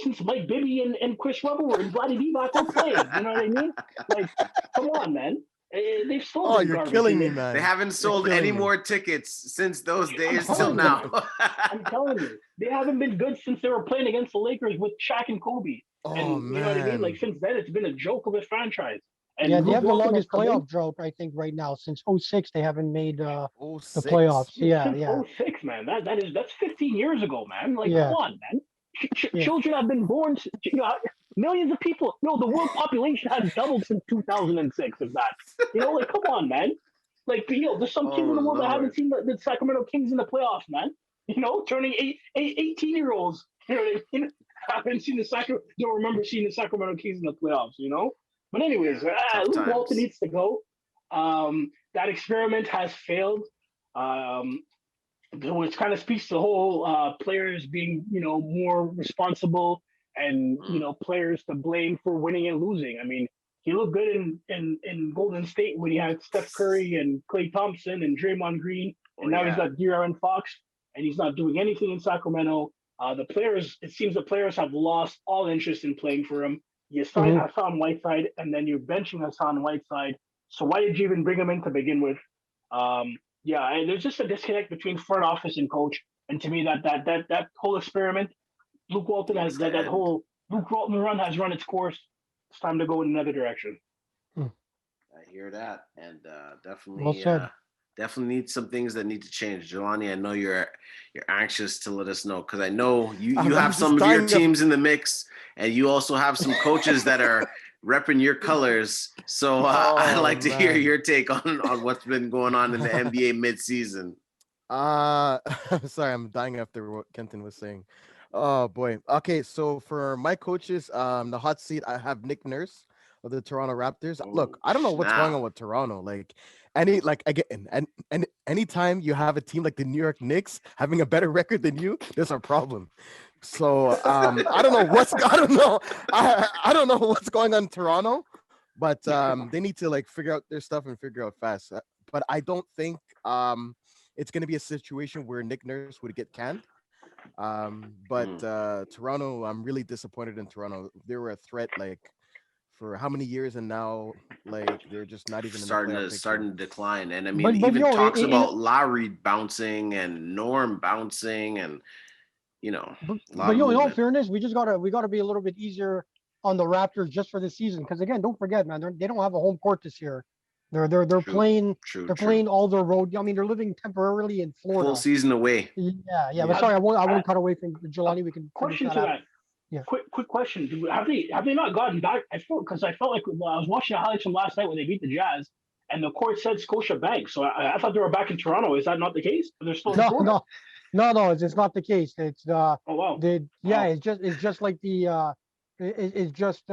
since Mike Bibby and Chris Webber were in Vladdy Divac were playing. You know what I mean? Like, come on, man. They've sold. You're killing me, man. They haven't sold any more tickets since those days till now. I'm telling you, they haven't been good since they were playing against the Lakers with Shaq and Kobe. You know what I mean? Like since then, it's been a joke of a franchise. And they have the longest playoff drought, I think, right now. Since 2006, they haven't made the playoffs. Since 2006, man. That's 15 years ago, man. Like, come on, man. Children have been born. Millions of people. No, the world population has doubled since 2006. If that, like, come on, man. Like, there's some teams in the world that haven't seen the Sacramento Kings in the playoffs, man. Turning 18-year-olds. You know what I mean? Haven't seen don't remember seeing the Sacramento Kings in the playoffs. But anyways, Luke Walton needs to go. That experiment has failed. Which kind of speaks to the whole players being, more responsible and, players to blame for winning and losing. I mean, he looked good in Golden State when he had Steph Curry and Klay Thompson and Draymond Green. And now he's got De'Aaron Fox and he's not doing anything in Sacramento. It seems the players have lost all interest in playing for him. You signed Hassan Whiteside and then you're benching Hassan Whiteside. So why did you even bring him in to begin with? And there's just a disconnect between front office and coach. And to me, that whole experiment, Luke Walton has Luke Walton run has run its course. It's time to go in another direction. I hear that, and definitely. Well said. Definitely need some things that need to change. Jelani, I know you're anxious to let us know because I know you I'm have just some of your dying of- teams in the mix, and you also have some coaches that are repping your colors. So I'd Oh, like to hear man. your take on what's been going on in the NBA midseason. Sorry, I'm dying after what Kenton was saying. Oh boy. Okay, so for my coaches, the hot seat, I have Nick Nurse of the Toronto Raptors. Look, Oh, I don't know what's going snap. on with Toronto. Like again, and anytime you have a team like the New York Knicks having a better record than you, there's a problem. So I don't know I don't know. I don't know what's going on in Toronto, but they need to like figure out their stuff and figure out fast. But I don't think it's going to be a situation where Nick Nurse would get canned. But Toronto, I'm really disappointed in Toronto. They were a threat like for how many years, and now like they're just not even in the playoff picture. Starting to decline. And I mean, But even yo, talks about Lowry bouncing and Norm bouncing and a lot but of yo, in all movement. fairness, we gotta be a little bit easier on the Raptors just for this season. Because again, don't forget, man, they don't have a home court this year. They're playing True. all their road. I mean, they're living temporarily in Full Florida. season away. Yeah. But sorry, I won't cut away from Jelani. We can finish Question that to up. that. Yeah. Quick question. Have they not gotten back? I felt like when I was watching the highlights from last night when they beat the Jazz, and the court said Scotia Bank. So I thought they were back in Toronto. Is that not the case? They're still in Florida. No. It's not the case. It's Oh wow. Wow. It's just like it's just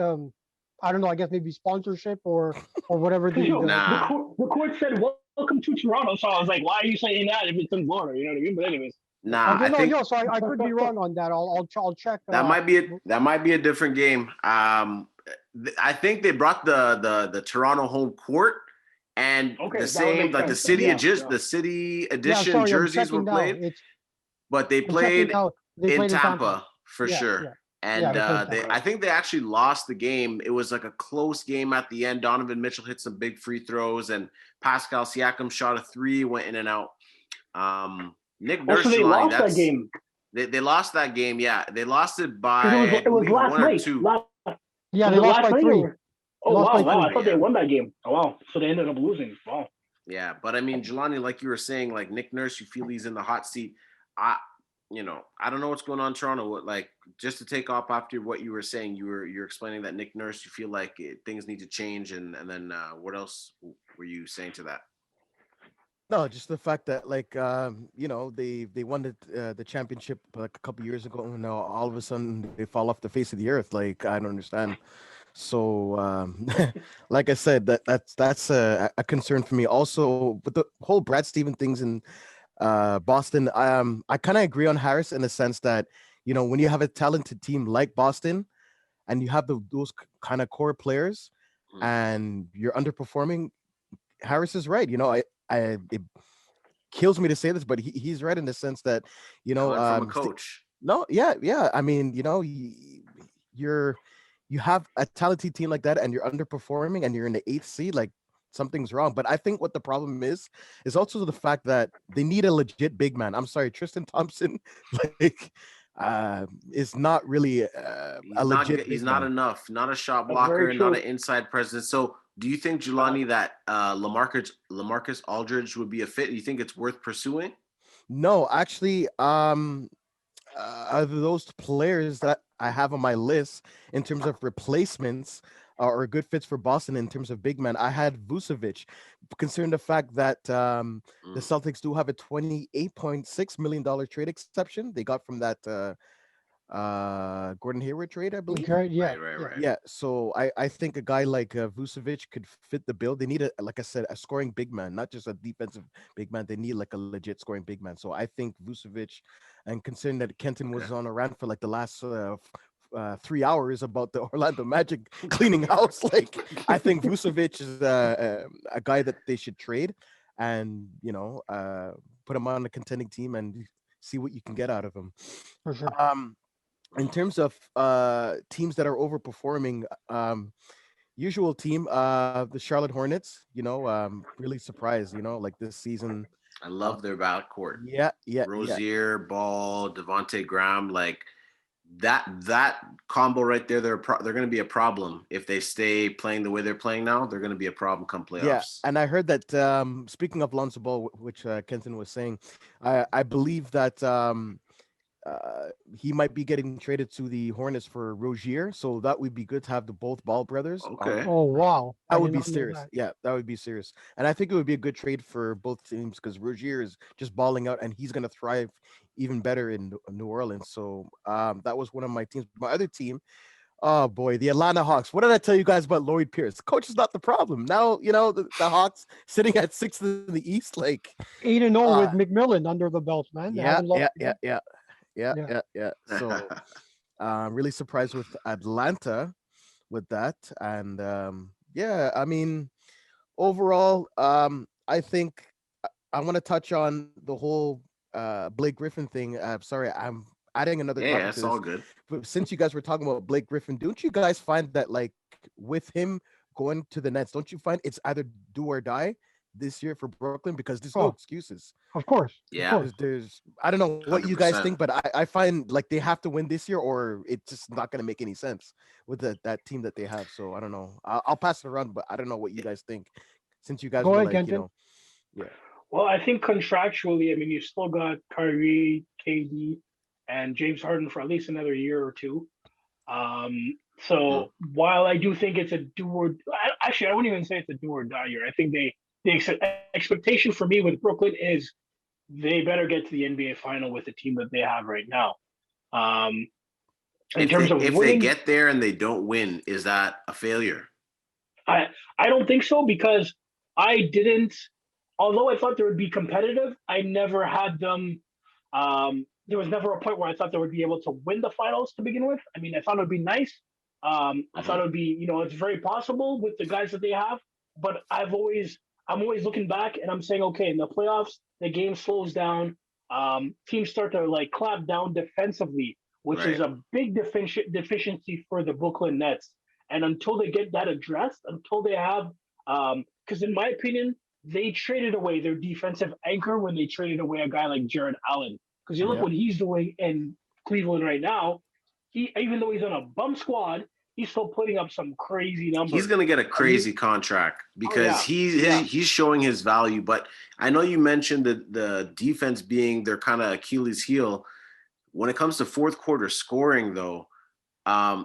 I don't know. I guess maybe sponsorship or whatever Because Nah. the court said welcome to Toronto. So I was like, why are you saying that if it's in Florida? You know what I mean? But anyways. Nah, Okay, I think so I could be wrong on that. I'll check. that might be a different game. I think they brought the Toronto home court and the same like the city the city edition sorry, I'm jerseys were checking now. played, but they I'm checking played now. They in played in Tampa for Yeah, sure. yeah. And they played Tampa. I think they actually lost the game. It was like a close game at the end. Donovan Mitchell hit some big free throws, and Pascal Siakam shot a three, went in and out. Nick Nurse, so they lost that game. They lost that game. Yeah, they lost it by It was last one or night. two. Yeah, they lost by 3. Oh wow! By 3. I thought they won that game. Oh wow! So they ended up losing. Wow. Yeah, but I mean, Jelani, like you were saying, like Nick Nurse, you feel he's in the hot seat. I don't know what's going on in Toronto. Like, just to take off after what you were saying, you're explaining that Nick Nurse, you feel like things need to change, and then what else were you saying to that? No, just the fact that like they won the championship like a couple years ago, and now all of a sudden they fall off the face of the earth. Like I don't understand. So like I said, that's a concern for me. Also, with the whole Brad Stevens things in Boston, I kind of agree on Harris in the sense that when you have a talented team like Boston, and you have those kind of core players, and you're underperforming, Harris is right. It kills me to say this, but he's right in the sense that from a coach. No, yeah. I mean, you have a talented team like that, and you're underperforming, and you're in the 8th seed. Like something's wrong. But I think what the problem is also the fact that they need a legit big man. I'm sorry, Tristan Thompson, like is not really a legit. He's not enough. Not a shot blocker. Not an inside presence. So, do you think, Jelani, that LaMarcus Aldridge would be a fit? Do you think it's worth pursuing? No, actually, those players that I have on my list in terms of replacements or good fits for Boston in terms of big man, I had Vucevic, considering the fact that the Celtics do have a $28.6 million trade exception they got from that Gordon Hayward trade, I believe. Okay, yeah. Right. Yeah, so I think a guy like Vucevic could fit the bill. They need like I said, a scoring big man, not just a defensive big man. They need like a legit scoring big man. So I think Vucevic, and considering that Kenton was on a rant for like the last 3 hours about the Orlando Magic cleaning house, like I think Vucevic is a guy that they should trade, and put him on a contending team and see what you can get out of him. For sure. In terms of teams that are overperforming, usual team, the Charlotte Hornets, really surprised, like this season. I love their backcourt. Yeah. Rozier, Ball, Devontae Graham, like that combo right there, they're going to be a problem if they stay playing the way they're playing now. They're going to be a problem come playoffs. Yeah, and I heard that speaking of Lonzo Ball, which Kenton was saying, I believe that he might be getting traded to the Hornets for Rozier, so that would be good to have the both Ball brothers. Okay. Oh wow, I That would did be not know serious. that. Yeah, that would be serious, and I think it would be a good trade for both teams because Rozier is just balling out, and he's gonna thrive even better in New Orleans. So that was one of my teams. My other team. Oh boy, the Atlanta Hawks. What did I tell you guys about Lloyd Pierce? Coach is not the problem. Now, the Hawks sitting at 6th in the East, like 8-0 with McMillan under the belt, man. They yeah, haven't lost yeah, yet. yeah. So I'm really surprised with Atlanta with that. And yeah, I mean, overall, I think I want to touch on the whole Blake Griffin thing. Sorry, I'm adding another Yeah, topic it's to all this. good. But since you guys were talking about Blake Griffin, don't you guys find that like with him going to the Nets, don't you find it's either do or die this year for Brooklyn because there's no Oh. excuses. Of course. Yeah. Of course. There's I don't know what you guys 100%. think, but I find like they have to win this year or it's just not going to make any sense with that team that they have. So I don't know. I'll pass it around, but I don't know what you guys think since you guys Go were ahead, like, Kenton. yeah. Well, I think contractually, I mean, you've still got Kyrie, KD, and James Harden for at least another year or two. So while I do think it's a do or actually, I wouldn't even say it's a do or die year. I think the expectation for me with Brooklyn is they better get to the NBA final with the team that they have right now. In terms of if winning, they get there and they don't win, is that a failure? I don't think so because I didn't. Although I thought they would be competitive, I never had them. There was never a point where I thought they would be able to win the finals to begin with. I mean, I thought it would be nice. I thought it would be, it's very possible with the guys that they have. But I'm always looking back and I'm saying, okay, in the playoffs, the game slows down. Teams start to like clamp down defensively, which is a big deficiency for the Brooklyn Nets. And until they get that addressed, until they have, because in my opinion, they traded away their defensive anchor when they traded away a guy like Jared Allen. Because you look what he's doing in Cleveland right now. Even though he's on a bum squad, he's still putting up some crazy numbers. He's going to get a crazy contract because he's showing his value. But I know you mentioned the defense being their kind of Achilles heel. When it comes to fourth quarter scoring, though,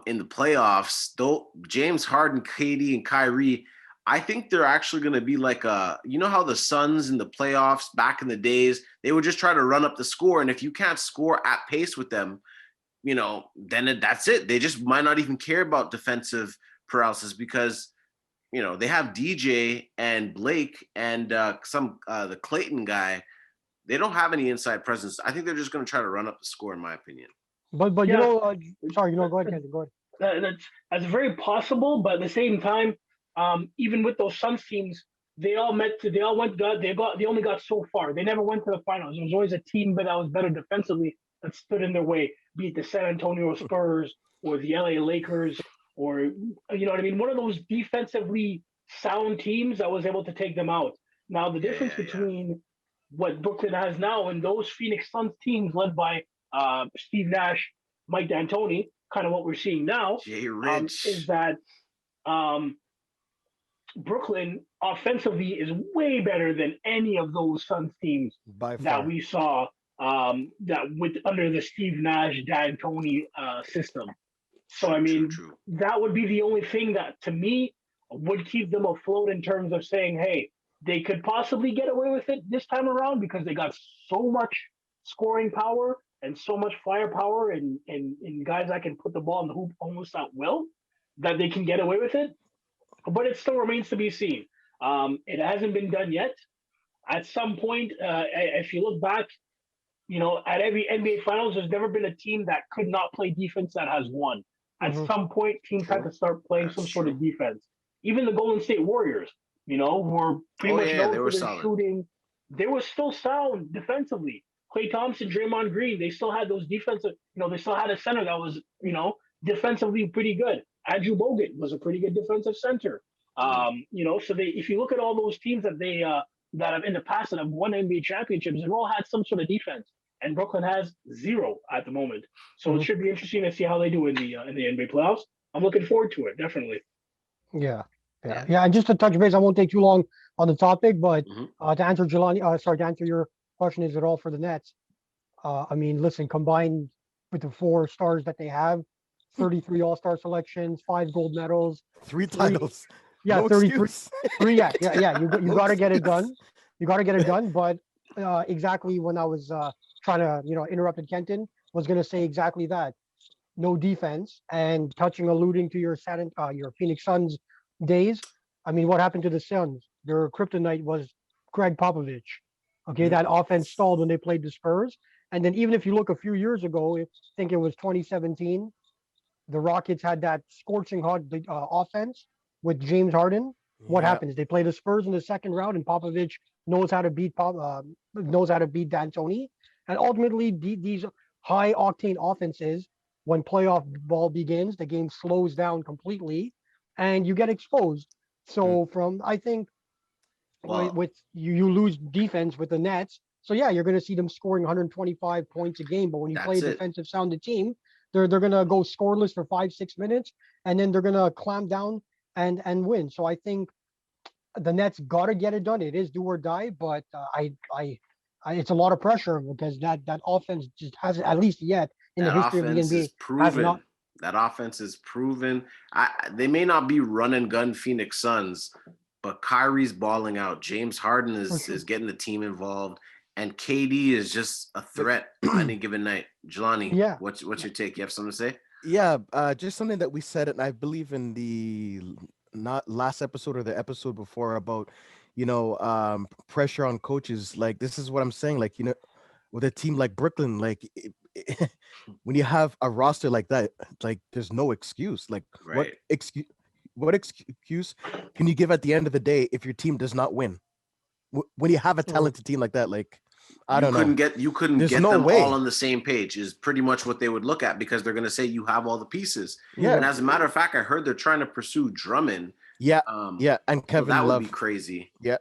in the playoffs, though James Harden, KD, and Kyrie, I think they're actually going to be like how the Suns in the playoffs back in the days, they would just try to run up the score. And if you can't score at pace with them, then that's it. They just might not even care about defensive paralysis because, they have DJ and Blake and the Clayton guy. They don't have any inside presence. I think they're just going to try to run up the score, in my opinion. But go ahead, Kenton, go ahead. That's very possible, but at the same time, even with those Suns teams, they only got so far. They never went to the finals. There was always a team that was better defensively that stood in their way, be it the San Antonio Spurs or the LA Lakers, or you know what I mean, one of those defensively sound teams that was able to take them out. Now the difference between what Brooklyn has now and those Phoenix Suns teams led by Steve Nash, Mike D'Antoni, kind of what we're seeing now, is that Brooklyn offensively is way better than any of those Suns teams that we saw under the Steve Nash D'Antoni system. So I mean, that would be the only thing that to me would keep them afloat in terms of saying, hey, they could possibly get away with it this time around because they got so much scoring power and so much firepower and guys that can put the ball in the hoop almost at will that they can get away with it. But it still remains to be seen. It hasn't been done yet. At some point, if you look back, at every NBA Finals, there's never been a team that could not play defense that has won. At some point, teams had to start playing some sort of defense. Even the Golden State Warriors, who were pretty much known for their shooting, they were still sound defensively. Klay Thompson, Draymond Green, they still had those defensive, they still had a center that was, defensively pretty good. Andrew Bogut was a pretty good defensive center. So if you look at all those teams that they that have in the past that have won NBA championships, they've all had some sort of defense. and Brooklyn has 0 at the moment. So it should be interesting to see how they do in the NBA playoffs. I'm looking forward to it, definitely. Yeah. Yeah. And just to touch base, I won't take too long on the topic, but Mhm. to answer to answer your question, is it all for the Nets? I mean, listen, combined with the 4 stars that they have, 33 All-Star selections, 5 gold medals, 3 three, titles. yeah, No 33, excuse. 3, yeah. You No got to get it excuse. done. You got to get it done. But exactly when I was trying to, interrupted Kenton, was going to say exactly that. No defense, and alluding to your Phoenix Suns days. I mean, what happened to the Suns? Their kryptonite was Greg Popovich. Okay, that offense stalled when they played the Spurs. And then even if you look a few years ago, I think it was 2017, the Rockets had that scorching hot offense with James Harden. What Yeah. happens? They play the Spurs in the second round, and Popovich knows how to knows how to beat D'Antoni. And ultimately, these high octane offenses, when playoff ball begins, the game slows down completely, and you get exposed. So I think Well, with you lose defense with the Nets. So yeah, you're going to see them scoring 125 points a game. But when you play a that's it. defensive sounded team, they're going to go scoreless for 5-6 minutes, and then they're going to clamp down and win. So I think the Nets got to get it done. It is do or die, but it's a lot of pressure because that offense just hasn't, at least yet in the That history of the offense is NBA, has not. proven. That offense is proven. They may not be run and gun Phoenix Suns, but Kyrie's balling out. James Harden For is sure. getting the team involved, and KD is just a threat any given night. Jelani, Yeah. what's your take? You have something to say? Yeah, just something that we said, and I believe in the not last episode or the episode before about, pressure on coaches. Like, this is what I'm saying. Like, with a team like Brooklyn, like when you have a roster like that, like there's no excuse. Like, Right. what excuse can you give at the end of the day if your team does not win? When you have a talented team like that, like, I don't know. You couldn't There's get no them way. all on the same page is pretty much what they would look at, because they're going to say you have all the pieces. Yeah. And as a matter of fact, I heard they're trying to pursue Drummond. Yeah, and So Kevin that would Love. be crazy. Yeah.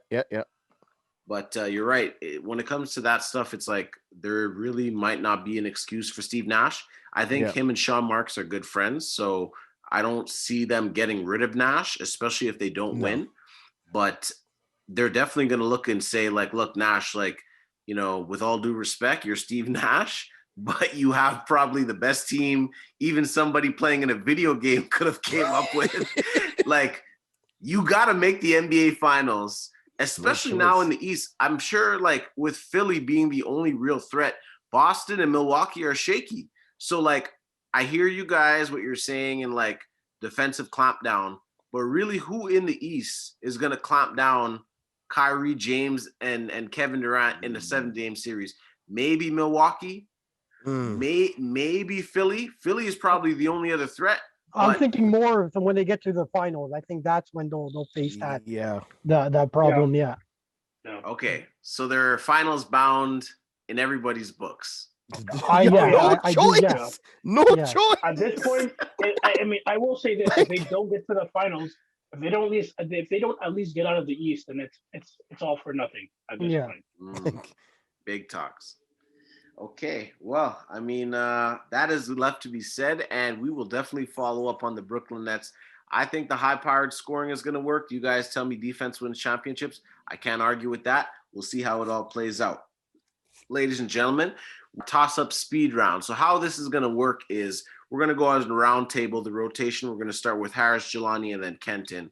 But you're right. When it comes to that stuff, it's like there really might not be an excuse for Steve Nash. I think him and Sean Marks are good friends, so I don't see them getting rid of Nash, especially if they don't win. But they're definitely going to look and say, like, look, Nash, like, with all due respect, you're Steve Nash, but you have probably the best team even somebody playing in a video game could have came up with. Like, you got to make the NBA Finals. Especially now in the East. I'm sure, like, with Philly being the only real threat, Boston and Milwaukee are shaky. So, like, I hear you guys, what you're saying, and, like, defensive clamp down. But really, who in the East is going to clamp down Kyrie, James, and Kevin Durant in the 7-game series? Maybe Milwaukee. Maybe Philly. Philly is probably the only other threat. I'm thinking more when they get to the finals. I think that's when they'll face that. Yeah. That problem. Yeah. Okay, so they're finals bound in everybody's books. No choice. At this point, I mean, I will say this: if they don't get to the finals, if they don't at least get out of the East, then it's all for nothing at this point. Big talks. Okay, well, I mean, that is left to be said, and we will definitely follow up on the Brooklyn Nets. I think the high-powered scoring is going to work. You guys tell me defense wins championships. I can't argue with that. We'll see how it all plays out. Ladies and gentlemen, toss-up speed round. So how this is going to work is we're going to go as a round table, the rotation. We're going to start with Harris, Jelanie, and then Kenton.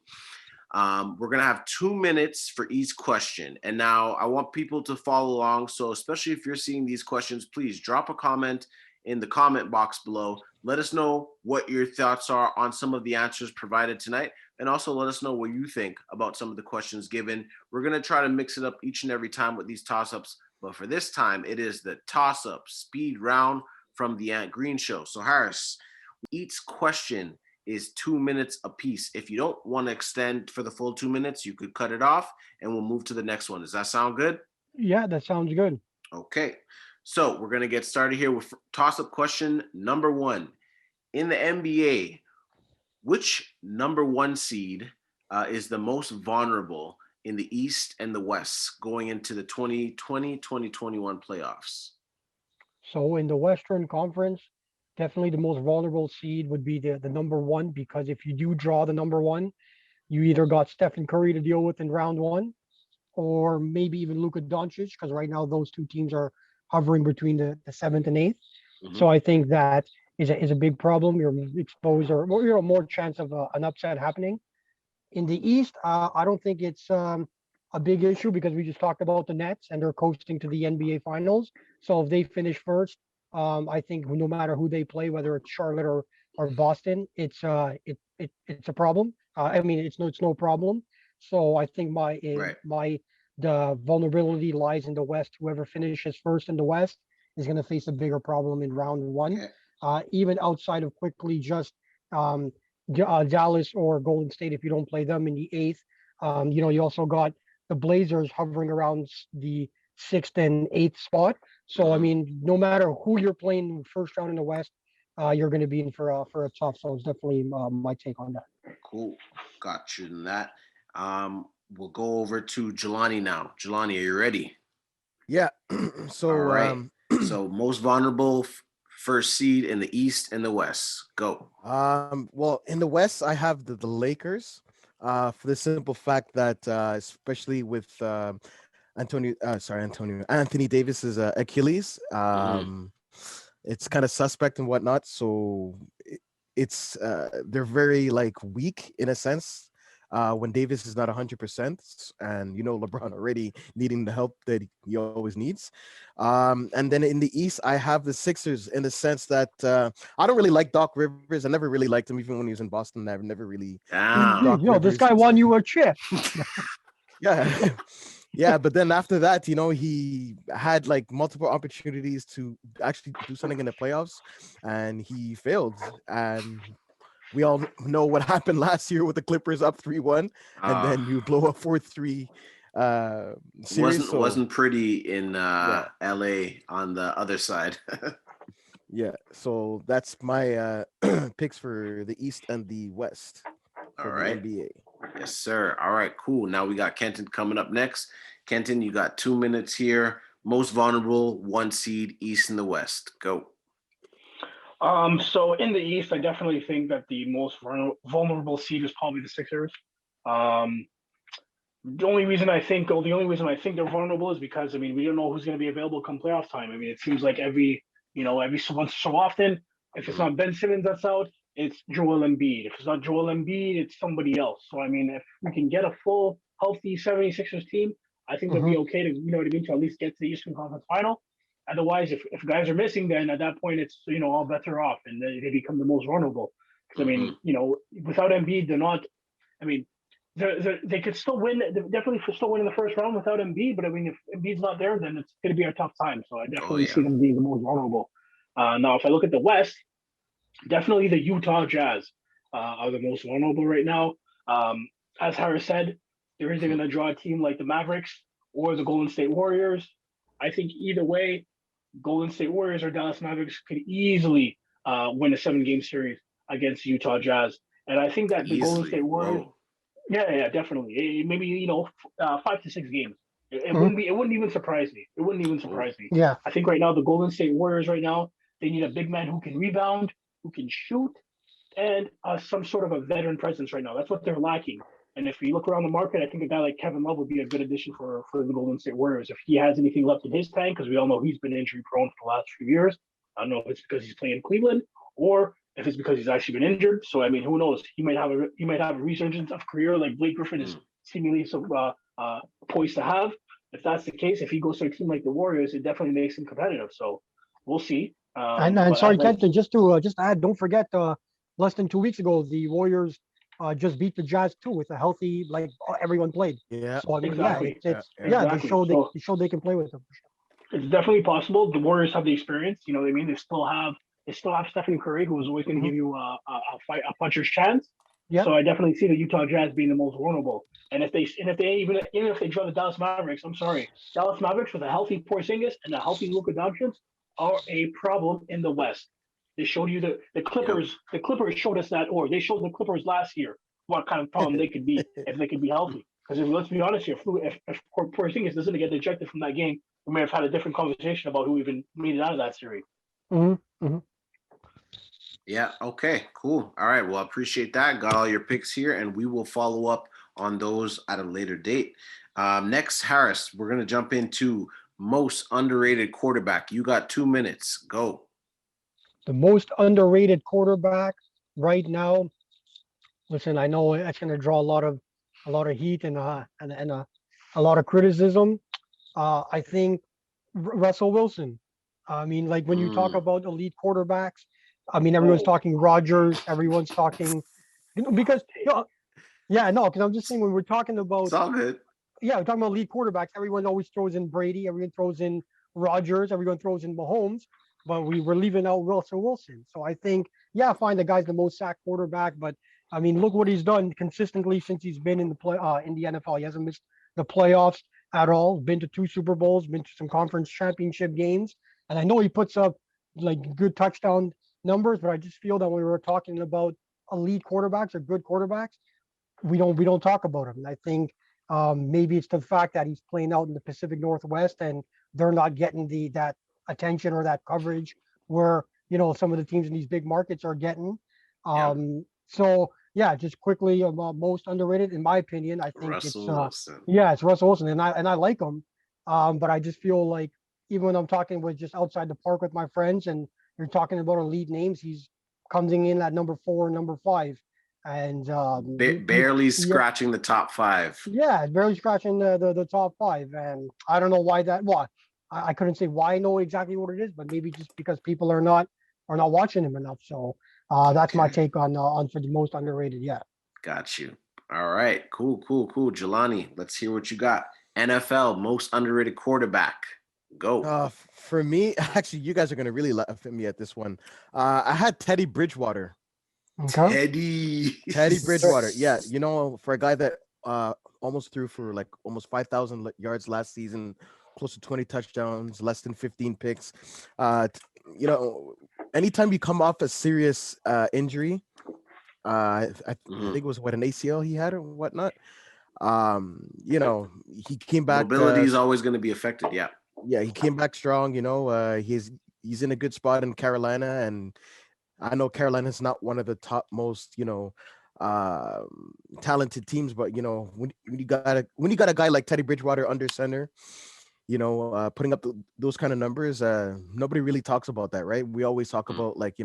We're going to have 2 minutes for each question. And now I want people to follow along. So especially if you're seeing these questions, please drop a comment in the comment box below. Let us know what your thoughts are on some of the answers provided tonight. And also let us know what you think about some of the questions given. We're going to try to mix it up each and every time with these toss-ups. But for this time, it is the toss-up speed round from the Ant Green Show. So Harris, each question is 2 minutes apiece. If you don't want to extend for the full 2 minutes, you could cut it off and we'll move to the next one. Does that sound good? Yeah, that sounds good. Okay. So we're going to get started here with toss-up question number 1. In the NBA, which number 1 seed is the most vulnerable in the East and the West going into the 2020-2021 playoffs? So in the Western Conference, definitely the most vulnerable seed would be the number one, because if you do draw the number one, you either got Stephen Curry to deal with in round one, or maybe even Luka Doncic, because right now those two teams are hovering between the seventh and eighth. Mhm. So I think that is a big problem. You're exposed, or more chance of an upset happening. In the East, I don't think it's a big issue, because we just talked about the Nets and they're coasting to the NBA Finals. So if they finish first, I think no matter who they play, whether it's Charlotte or Boston, it's a problem. I mean, it's no problem. So I think Right. the vulnerability lies in the West. Whoever finishes first in the West is going to face a bigger problem in round one. Okay. Even outside of quickly just um, Dallas or Golden State, if you don't play them in the eighth. You also got the Blazers hovering around the sixth and eighth spot. So I Mhm. mean, no matter who you're playing first round in the West, you're going to be in for a tough. So it's definitely my take on that. Cool. Got you in that. We'll go over to Jelani now. Jelani, are you ready? Yeah. All So right. So most vulnerable first seed in the East and the West. Go. well, in the West, I have the Lakers, for the simple fact that, especially with Anthony Davis's Achilles, Mhm. it's kind of suspect and whatnot. So they're very like weak in a sense. When Davis is not 100%, and LeBron already needing the help that he always needs. And then in the East, I have the Sixers, in the sense that I don't really like Doc Rivers. I never really liked him, even when he was in Boston. I've never really Damn. Doc This Rivers. guy won you a chip. Yeah. Yeah, but then after that, he had like multiple opportunities to actually do something in the playoffs, and he failed. And we all know what happened last year with the Clippers up 3-1, and Uh, then you blow up 4-3 series. So wasn't pretty in yeah, LA on the other side. yeah. So that's my picks for the East and the West All for the right. NBA. Yes, sir. All right, cool. Now we got Kenton coming up next. Kenton, you got 2 minutes here. Most vulnerable, one seed, East and the West. Go. So in the East, I definitely think that the most vulnerable seed is probably the Sixers. Um, the only reason I think they're vulnerable is because, I mean, we don't know who's going to be available come playoff time. I mean, it seems like every so often, if it's Mhm. not Ben Simmons that's out, it's Joel Embiid. If it's not Joel Embiid, it's somebody else. So I mean, if we can get a full healthy 76ers team, I think they'll Hmm. be okay to, to at least get to the Eastern Conference final. Otherwise, if guys are missing, then at that point it's, all bets are off and they become the most vulnerable. Because I mean, Mhm. without Embiid, they're not. I mean, they could still win. They definitely could still win in the first round without Embiid. But I mean, if Embiid's not there, then it's going to be a tough time. So I Oh definitely yeah. see them being the most vulnerable. Now, if I look at the West, definitely the Utah Jazz are the most vulnerable right now. As Harris said, they're either going to draw a team like the Mavericks or the Golden State Warriors. I think either way, Golden State Warriors or Dallas Mavericks could easily win a 7-game series against Utah Jazz. And I think that the Golden Easily. State Warriors, Whoa. yeah, definitely, maybe 5 to 6 games. It Hmm. wouldn't be. It wouldn't even surprise me. It wouldn't even Oh. surprise me. Yeah. I think right now the Golden State Warriors right now they need a big man who can rebound, who can shoot, and some sort of a veteran presence right now. That's what they're lacking. And if you look around the market, I think a guy like Kevin Love would be a good addition for the Golden State Warriors if he has anything left in his tank, because we all know he's been injury prone for the last few years. I don't know if it's because he's playing Cleveland or if it's because he's actually been injured. So I mean, who knows? He might have a resurgence of career like Blake Griffin is Mm. seemingly so poised to have. If that's the case, if he goes to a team like the Warriors, it definitely makes him competitive. So we'll see. And But sorry, as I Kenton, just add, don't forget, less than 2 weeks ago, the Warriors just beat the Jazz too with a healthy, like everyone played. Yeah, So I mean, yeah, exactly, yeah, exactly. So they showed they can play with them. it's definitely possible. The Warriors have the experience. You know what I mean? They still have Stephen Curry, who is always going to Hmm. give you a puncher's chance. Yeah. So I definitely see the Utah Jazz being the most vulnerable. And even if they draw the Dallas Mavericks, I'm sorry, Dallas Mavericks with a healthy Porzingis and a healthy Luka Doncic are a problem in the West. They showed you the Yep. Clippers. The Clippers showed us that, or they showed the Clippers last year what kind of problem they could be if they could be healthy. Because let's be honest here, if Porzingis doesn't get ejected from that game, we may have had a different conversation about who even made it out of that series. Yeah. Okay. Cool. All right. Well, I appreciate that. Got all your picks here, and we will follow up on those at a later date. Next, Harris, we're going to jump into most underrated quarterback. You got 2 minutes. Go. The most underrated quarterback right now. Listen, I know it's going to draw a lot of heat and a lot of criticism. I think Russell Wilson. I mean, like when you talk about elite quarterbacks, I mean everyone's talking Rodgers, everyone's talking, because yeah, no, because I'm just saying when we're talking about It's all good. we're talking about elite quarterbacks. Everyone always throws in Brady, everyone throws in Rodgers, everyone throws in Mahomes, but we're leaving out Russell Wilson. So I think, fine, the guy's the most sacked quarterback, but I mean, look what he's done consistently since he's been in the NFL. He hasn't missed the playoffs at all. Been to 2 Super Bowls, been to some conference championship games, and I know he puts up like good touchdown numbers, but I just feel that when we were talking about elite quarterbacks or good quarterbacks, we don't talk about him. And I think maybe it's the fact that he's playing out in the Pacific Northwest and they're not getting that attention or that coverage where some of the teams in these big markets are getting. So just quickly, most underrated in my opinion. I think Russell Wilson. it's Russell Wilson, and I like him, but I just feel like even when I'm talking with just outside the park with my friends, and you're talking about elite names, he's coming in at number 4, number 5, and barely scratching the top 5. Yeah, barely scratching the top 5, and I don't know why that. Well, I couldn't say why I know exactly what it is, but maybe just because people are not watching him enough. So that's my take on for the most underrated. Yeah. Got you. All right. Cool. Jelanie, let's hear what you got. NFL most underrated quarterback. Go. For me, actually, you guys are gonna really laugh at me at this one. I had Teddy Bridgewater. Okay. Teddy Bridgewater. Yeah, for a guy that almost threw for like almost 5,000 yards last season, close to 20 touchdowns, less than 15 picks. Anytime you come off a serious injury, I think it was an ACL he had or whatnot. He came back. Mobility is always going to be affected. Yeah. Yeah, he came back strong. He's in a good spot in Carolina, and I know Carolina's not one of the top most talented teams, but when you got a guy like Teddy Bridgewater under center, putting up those kind of numbers, nobody really talks about that, right? We always talk about like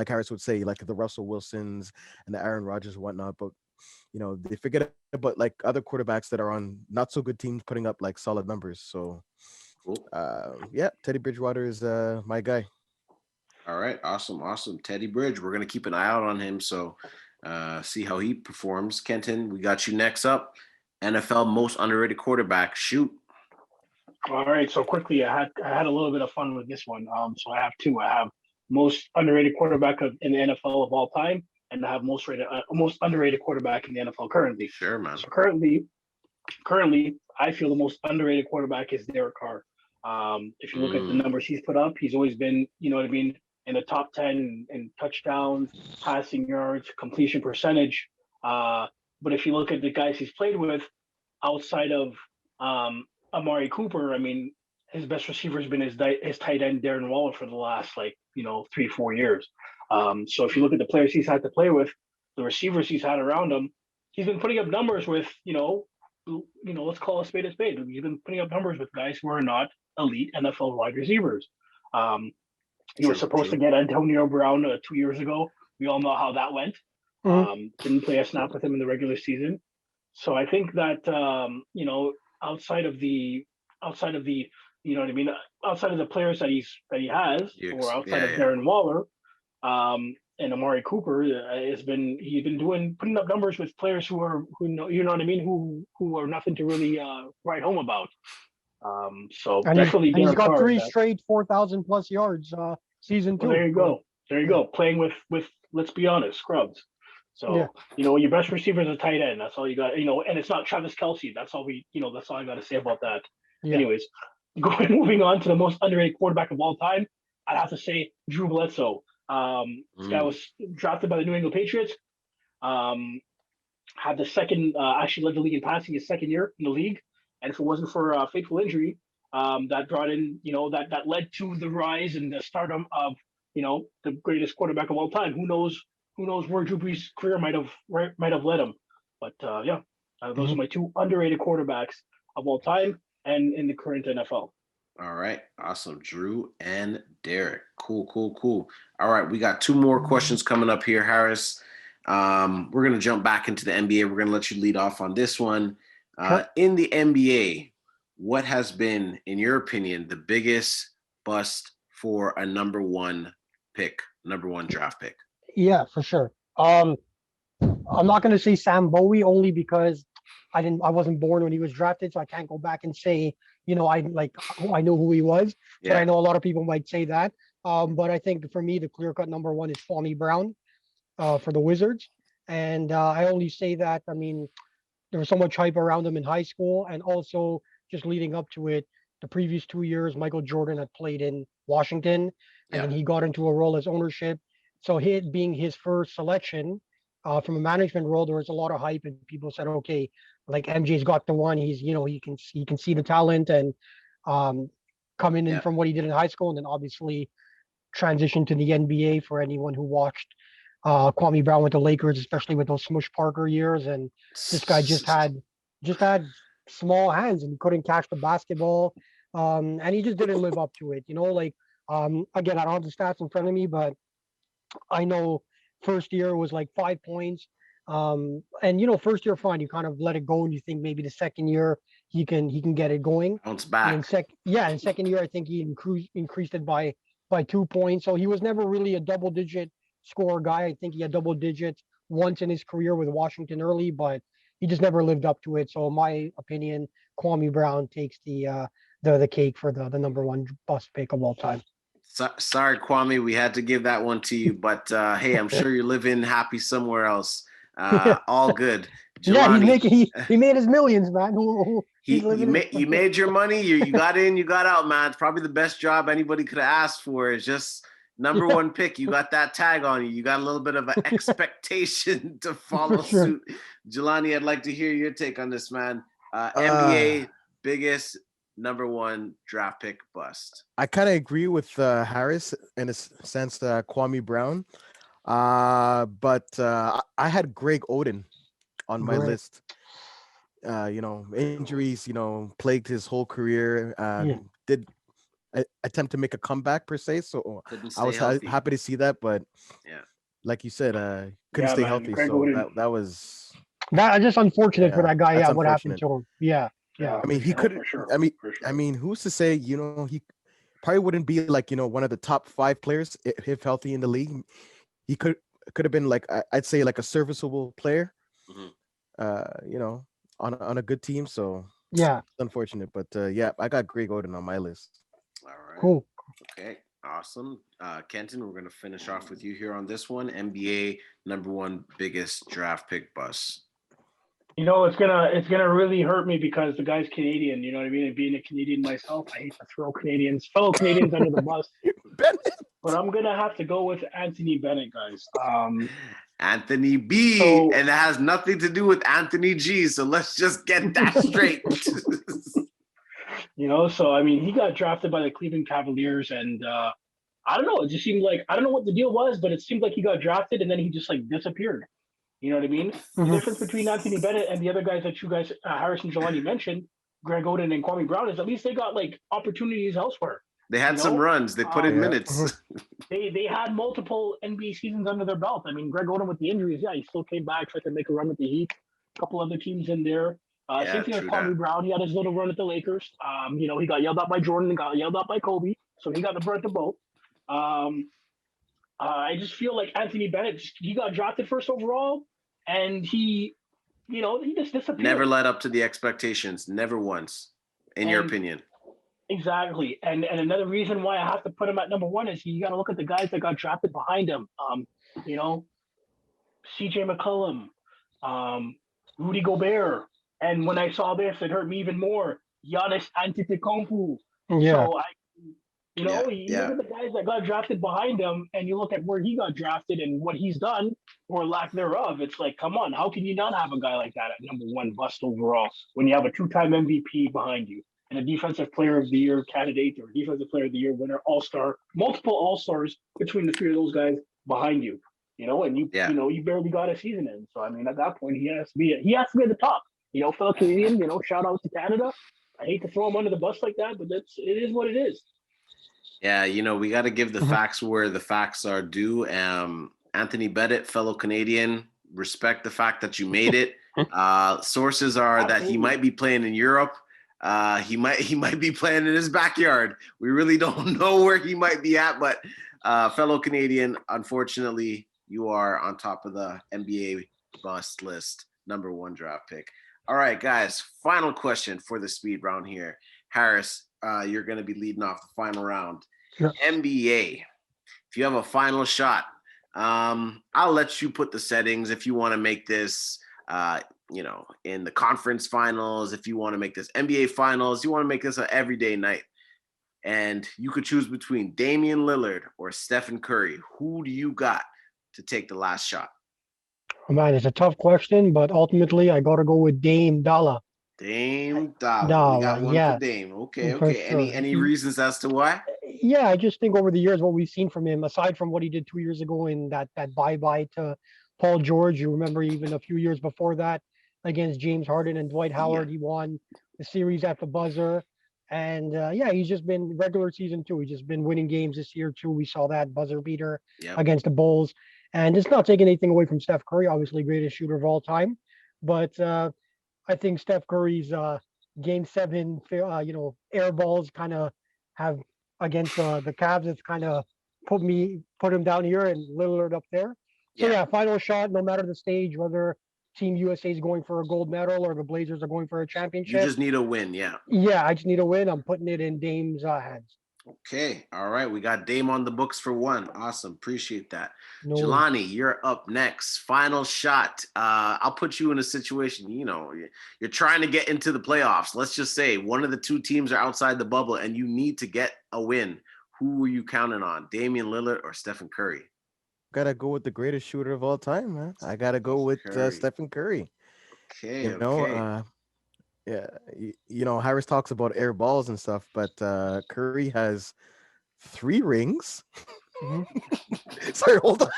Harris would say, like the Russell Wilsons and the Aaron Rodgers and whatnot, but they forget about like other quarterbacks that are on not so good teams putting up like solid numbers. So Teddy Bridgewater is my guy. All right, awesome. Teddy Bridge. We're gonna keep an eye out on him, so see how he performs. Kenton, we got you next up. NFL most underrated quarterback. Shoot. All right, so quickly, I had a little bit of fun with this one. So I have 2. I have most underrated quarterback in the NFL of all time, and I have most underrated quarterback in the NFL currently. Sure, man. So currently, I feel the most underrated quarterback is Derek Carr. If you look at the numbers he's put up, he's always been, in the top 10 in touchdowns, passing yards, completion percentage. But if you look at the guys he's played with, outside of Amari Cooper, I mean, his best receiver has been his tight end Darren Waller for the last 3-4 years. So if you look at the players he's had to play with, the receivers he's had around him, he's been putting up numbers with let's call a spade a spade. He's been putting up numbers with guys who are not elite NFL wide receivers. You were supposed to get Antonio Brown 2 years ago. We all know how that went. Didn't play a snap with him in the regular season. So I think that outside of the outside of the players that he has, or outside of Darren Waller, and Amari Cooper, he's been putting up numbers with players who are nothing to really write home about. So and definitely he's got Carr, 3 straight 4,000 plus yards season 2. Well, there you go. Playing with let's be honest, scrubs. So your best receiver is a tight end. That's all you got. And it's not Travis Kelce. That's all I got to say about that. Yeah. Anyways, moving on to the most underrated quarterback of all time, I'd have to say Drew Bledsoe. This guy was drafted by the New England Patriots. Had the second, actually led the league in passing his second year in the league. And if it wasn't for a fateful injury, that brought in, that led to the rise and the stardom of, the greatest quarterback of all time. Who knows? Who knows where Drew Brees' career might have led him? But those are my two underrated quarterbacks of all time and in the current NFL. All right. Awesome. Drew and Derek. Cool. All right. We got two more questions coming up here, Harris. We're going to jump back into the NBA. We're going to let you lead off on this one. In the NBA, what has been, in your opinion, the biggest bust for a number one draft pick? Yeah, for sure. I'm not going to say Sam Bowie only because I wasn't born when he was drafted, so I can't go back and say, I know who he was. Yeah. But I know a lot of people might say that. But I think for me, the clear-cut number one is Kwame Brown for the Wizards. And I only say that, I mean, there was so much hype around him in high school, and also just leading up to it, the previous 2 years, Michael Jordan had played in Washington, and then he got into a role as ownership. So it being his first selection from a management role, there was a lot of hype, and people said, okay, like MJ's got the one. He's, he can see the talent and coming in from what he did in high school, and then obviously transition to the NBA for anyone who watched Kwame Brown with the Lakers, especially with those Smush Parker years. And this guy just had small hands and he couldn't catch the basketball. And he just didn't live up to it. Again, I don't have the stats in front of me, but I know first year was like 5 points. And first year fine, you kind of let it go and you think maybe the second year he can get it going. Bounce back. And in second year I think he increased it by 2 points. So he was never really a double digit scorer guy. I think he had double digits once in his career with Washington early, but he just never lived up to it. So in my opinion, Kwame Brown takes the cake for the number one bust pick of all time. Sorry, Kwame, we had to give that one to you, but hey, I'm sure you're living happy somewhere else. All good. Jelanie, he made his millions, man. You made your money. You got in, you got out, man. It's probably the best job anybody could have asked for. Is just number one pick. You got that tag on you. You got a little bit of an expectation to follow suit. Jelanie, I'd like to hear your take on this, man. NBA biggest number one draft pick bust. I kind of agree with Harris in a sense, Kwame Brown. But I had Greg Oden on my list. Injuries, plagued his whole career. Did attempt to make a comeback per se. So I was happy to see that, but like you said, couldn't stay healthy. So that was just unfortunate for that guy. Yeah, what happened to him? Yeah. I mean, he could. Sure. I mean, who's to say? He probably wouldn't be like one of the top 5 players if healthy in the league. He could have been like I'd say like a serviceable player, on a good team. So it's unfortunate, but I got Greg Oden on my list. All right. Cool. Okay. Awesome. Kenton, we're gonna finish off with you here on this one. NBA number one biggest draft pick bust. It's gonna really hurt me because the guy's Canadian. You know what I mean? And being a Canadian myself, I hate to throw fellow Canadians under the bus. But I'm gonna have to go with Anthony Bennett, guys. Anthony B, and it has nothing to do with Anthony G. So let's just get that straight. So I mean, he got drafted by the Cleveland Cavaliers, and I don't know. It just seemed like I don't know what the deal was, but it seemed like he got drafted and then he just like disappeared. You know what I mean? The difference between Anthony Bennett and the other guys that you guys, Harris and Jelanie mentioned, Greg Oden and Kwame Brown, is at least they got like opportunities elsewhere. They had some runs. They put in minutes. They had multiple NBA seasons under their belt. I mean, Greg Oden with the injuries, he still came back, tried to make a run with the Heat. A couple other teams in there. Same thing with Kwame Brown. He had his little run at the Lakers. He got yelled out by Jordan and got yelled out by Kobe, so he got the brunt of both. I just feel like Anthony Bennett, he got drafted first overall, and he just disappeared. Never led up to the expectations. Never once, in your opinion. Exactly. And another reason why I have to put him at number one is you got to look at the guys that got drafted behind him. CJ McCollum, Rudy Gobert. And when I saw this, it hurt me even more. Giannis Antetokounmpo. Yeah. So you look at the guys that got drafted behind him, and you look at where he got drafted and what he's done or lack thereof. It's like, come on, how can you not have a guy like that at number one bust overall when you have a 2-time MVP behind you? and a defensive player of the year candidate or defensive player of the year winner, all-star, multiple all-stars between the three of those guys behind you. And you you barely got a season in. So I mean, at that point, he has to be at the top. Fellow Canadian. Shout out to Canada. I hate to throw him under the bus like that, but it is what it is. Yeah, we got to give the facts where the facts are due. Anthony Bennett, fellow Canadian, respect the fact that you made it. Sources are Absolutely. that he might be playing in Europe. He might be playing in his backyard. We really don't know where he might be at, but fellow Canadian, unfortunately, you are on top of the NBA bust list, number 1 draft pick. All right, guys, final question for the speed round here. Harris, you're going to be leading off the final round. Sure. NBA, if you have a final shot, I'll let you put the settings if you want to make this, in the conference finals, if you want to make this NBA finals, you want to make this an everyday night. And you could choose between Damian Lillard or Stephen Curry. Who do you got to take the last shot? Oh, man, it's a tough question, but ultimately I got to go with Dame Dollar. Dame Dollar. We got one yeah. for Dame. Okay. For sure. Any reasons as to why? Yeah, I just think over the years, what we've seen from him, aside from what he did 2 years ago in that bye-bye to Paul George, you remember even a few years before that against James Harden and Dwight Howard, he won the series at the buzzer. And he's just been regular season too. He's just been winning games this year too. We saw that buzzer beater against the Bulls. And it's not taking anything away from Steph Curry, obviously greatest shooter of all time. But I think Steph Curry's Game 7, air balls kind of have against the Cavs. It's kind of put him down here and Lillard up there. So final shot, no matter the stage, whether Team USA is going for a gold medal or the Blazers are going for a championship. You just need a win, yeah. Yeah, I just need a win. I'm putting it in Dame's hands. Okay, all right. We got Dame on the books for 1. Awesome, appreciate that. No Jelanie, you're up next. Final shot. I'll put you in a situation, you're trying to get into the playoffs. Let's just say one of the 2 teams are outside the bubble and you need to get a win. Who are you counting on, Damian Lillard or Stephen Curry? Gotta go with the greatest shooter of all time, man. I gotta go with Stephen Curry. Okay. Harris talks about air balls and stuff, but Curry has 3 rings. Sorry, hold on.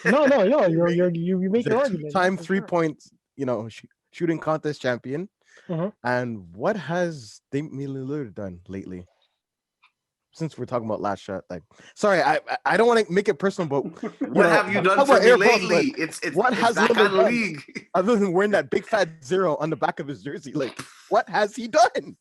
No. You make your argument. 2-time 3-point, shooting contest champion. And what has Damian Lillard done lately? Since we're talking about last shot, sorry, I don't want to make it personal, but what have you done for me lately? It's what has that kind of done league other than wearing that big fat 0 on the back of his jersey? What has he done?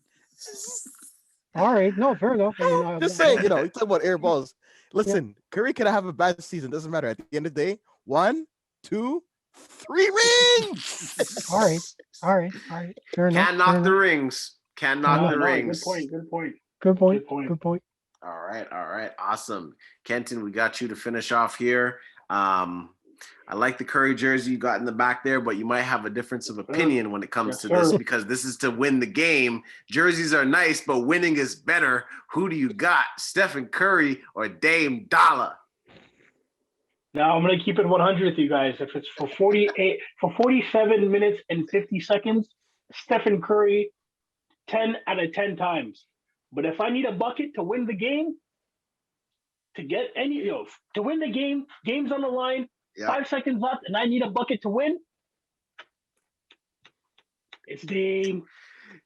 All right, no, fair enough. Just saying, you talk about air balls. Listen, Curry could have a bad season. Doesn't matter. At the end of the day, 1, 2, 3 rings. All right. Fair enough. Can't knock the rings. Can't knock the rings. Good point. All right. Awesome. Kenton, we got you to finish off here. I like the Curry jersey you got in the back there, but you might have a difference of opinion when it comes to this because this is to win the game. Jerseys are nice, but winning is better. Who do you got, Stephen Curry or Dame Dollar? Now I'm going to keep it 100 with you guys. If it's for 47 minutes and 50 seconds, Stephen Curry, 10 out of 10 times. But if I need a bucket to win the game, to win the game, game's on the line, 5 seconds left, and I need a bucket to win, it's Dame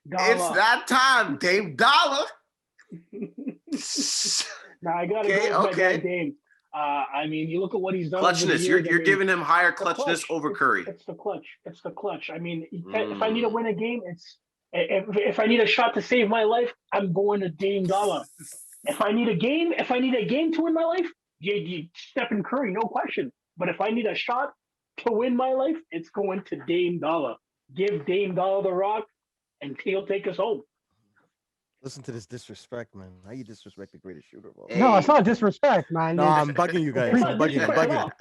Dollar. It's that time, Dame Dollar. Now I gotta go with my guy Dame. You look at what he's done. Clutchness. You're giving him higher clutchness over Curry. It's the clutch. If I need to win a game, if I need a shot to save my life, I'm going to Dame Dollar. If I need a game to win my life, Stephen Curry, no question. But if I need a shot to win my life, it's going to Dame Dollar. Give Dame Dollar the rock, and he'll take us home. Listen to this disrespect, man. How you disrespect the greatest shooter of all? No, it's not disrespect, man. No, I'm bugging you guys. I'm bugging.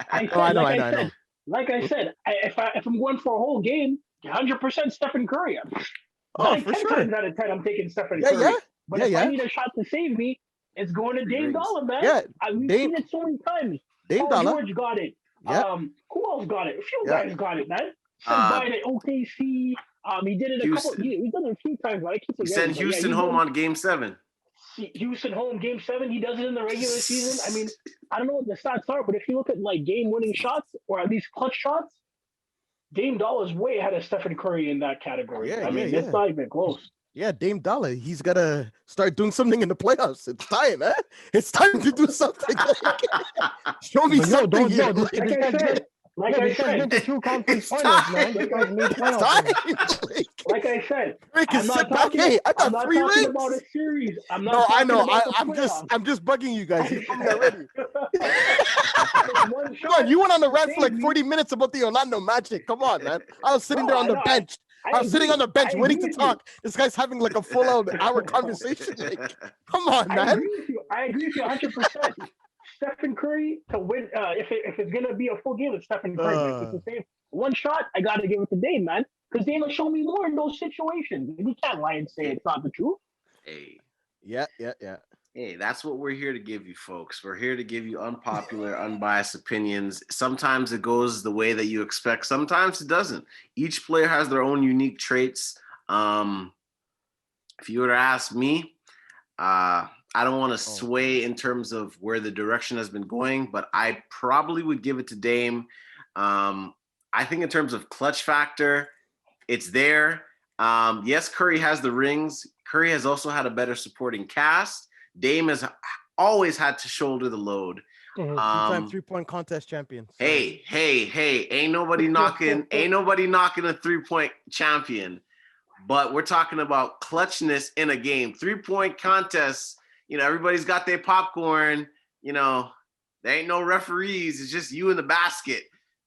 I know. Like I said, if I'm going for a whole game, 100% Stephen Curry. For sure. 10 out of 10, I'm taking Stephen Curry. But if I need a shot to save me, it's going to Dame Dollar, man. Yeah, we've seen it so many times. Dame Dollar. George got it. Yeah. Who else got it? A few guys got it, man. Uh, by the OKC. He did it a couple. Houston. He's done it a few times, but I keep He forgetting. sent But yeah, Houston he's home done on Game 7. Houston home Game 7. He does it in the regular season. I mean, I don't know what the stats are, but if you look at like game-winning shots or at least clutch shots, Dame Doll is way ahead of Stephen Curry in that category. Yeah, I mean, yeah, it's yeah. not even close. Yeah, Dame Dollar. He's gotta start doing something in the playoffs. It's time, man. It's time to do something. Show me But yo, something don't here. yo, this Like guy's I been said, like yeah, I this guy's been said, to 2 conference It's finals, time. man. This guy's made It's playoff runs. time. like I said, Rick I'm is not sit back. talking. Hey, I I'm got not 3 talking rings. about a series. I'm not No, I talking know. about the I'm just bugging you guys. You told me already. One Come on, shot. you went on the rant for like saved me. 40 minutes about the Orlando Magic. Come on, man. I was sitting No, there on I the know. bench. I was sitting on the bench I waiting agree to with you. talk. This guy's having like a full hour conversation. Like, come on, I man. agree with you. I agree with you 100%. Stephen Curry to win. If it's gonna be a full game, it's Stephen Curry. But if it's the same one shot, I gotta give it to Dame, man, because Dame will show me more in those situations. And he can't lie and say it's not the truth. Hey, Yeah. hey, that's what we're here to give you, folks. We're here to give you unpopular, unbiased opinions. Sometimes it goes the way that you expect. Sometimes it doesn't. Each player has their own unique traits. If you were to ask me, I don't want to sway in terms of where the direction has been going, but I probably would give it to Dame. I think in terms of clutch factor, it's there. Yes, Curry has the rings. Curry has also had a better supporting cast. Dame has always had to shoulder the load. Two-time 3-point contest champion. So. Hey, ain't nobody knocking a 3-point champion. But we're talking about clutchness in a game. 3-point contests, everybody's got their popcorn. There ain't no referees. It's just you in the basket.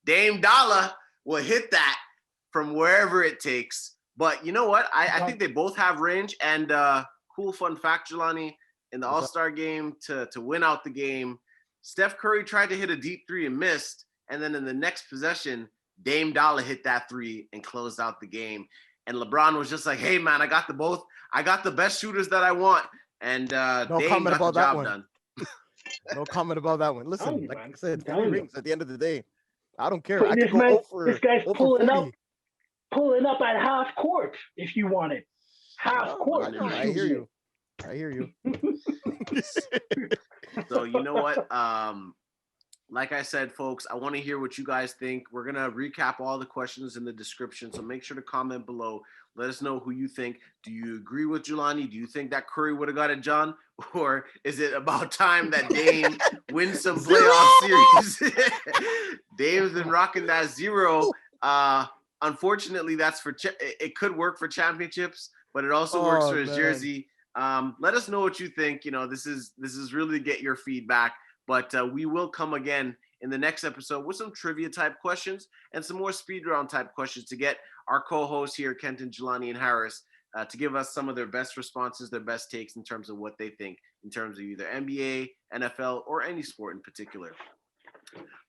Dame Dollar will hit that from wherever it takes. But you know what? I think they both have range. And cool fun fact, Jelanie, in the All-Star game to win out the game, Steph Curry tried to hit a deep 3 and missed. And then in the next possession, Dame Dollar hit that 3 and closed out the game. And LeBron was just like, hey, man, I got the best shooters that I want. And No Dame comment got the about that job one. done. No comment about that one. Listen, you, like man. I said, I'm 3 rings at the end of the day. I don't care. But I this could go man, 0 for, this guy's 0 for pulling 40. up at half court if you want it. Half court. I hear you. So you know what? Like I said, folks, I want to hear what you guys think. We're going to recap all the questions in the description. So make sure to comment below. Let us know who you think. Do you agree with Jelanie? Do you think that Curry would have got it done? Or is it about time that Dame wins some playoff series? Dame's been rocking that 0. Unfortunately, that's it could work for championships, but it also works for his jersey. Let us know what you think. This is really to get your feedback. But we will come again in the next episode with some trivia type questions and some more speed round type questions to get our co-hosts here, Kenton, Jelanie, and Harris, to give us some of their best responses, their best takes in terms of what they think in terms of either NBA, NFL, or any sport in particular.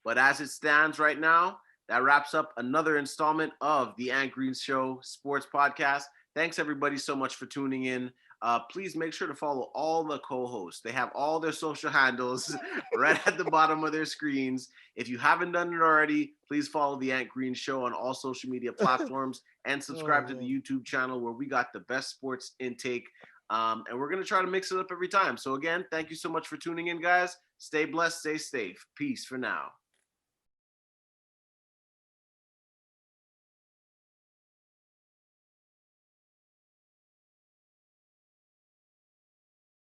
But as it stands right now, that wraps up another installment of the Ant Green Show Sports Podcast. Thanks, everybody, so much for tuning in. Please make sure to follow all the co-hosts. They have all their social handles right at the bottom of their screens. If you haven't done it already, please follow the Ant Green Show on all social media platforms and subscribe to the YouTube channel where we got the best sports intake. And we're going to try to mix it up every time. So again, thank you so much for tuning in, guys. Stay blessed, stay safe. Peace for now.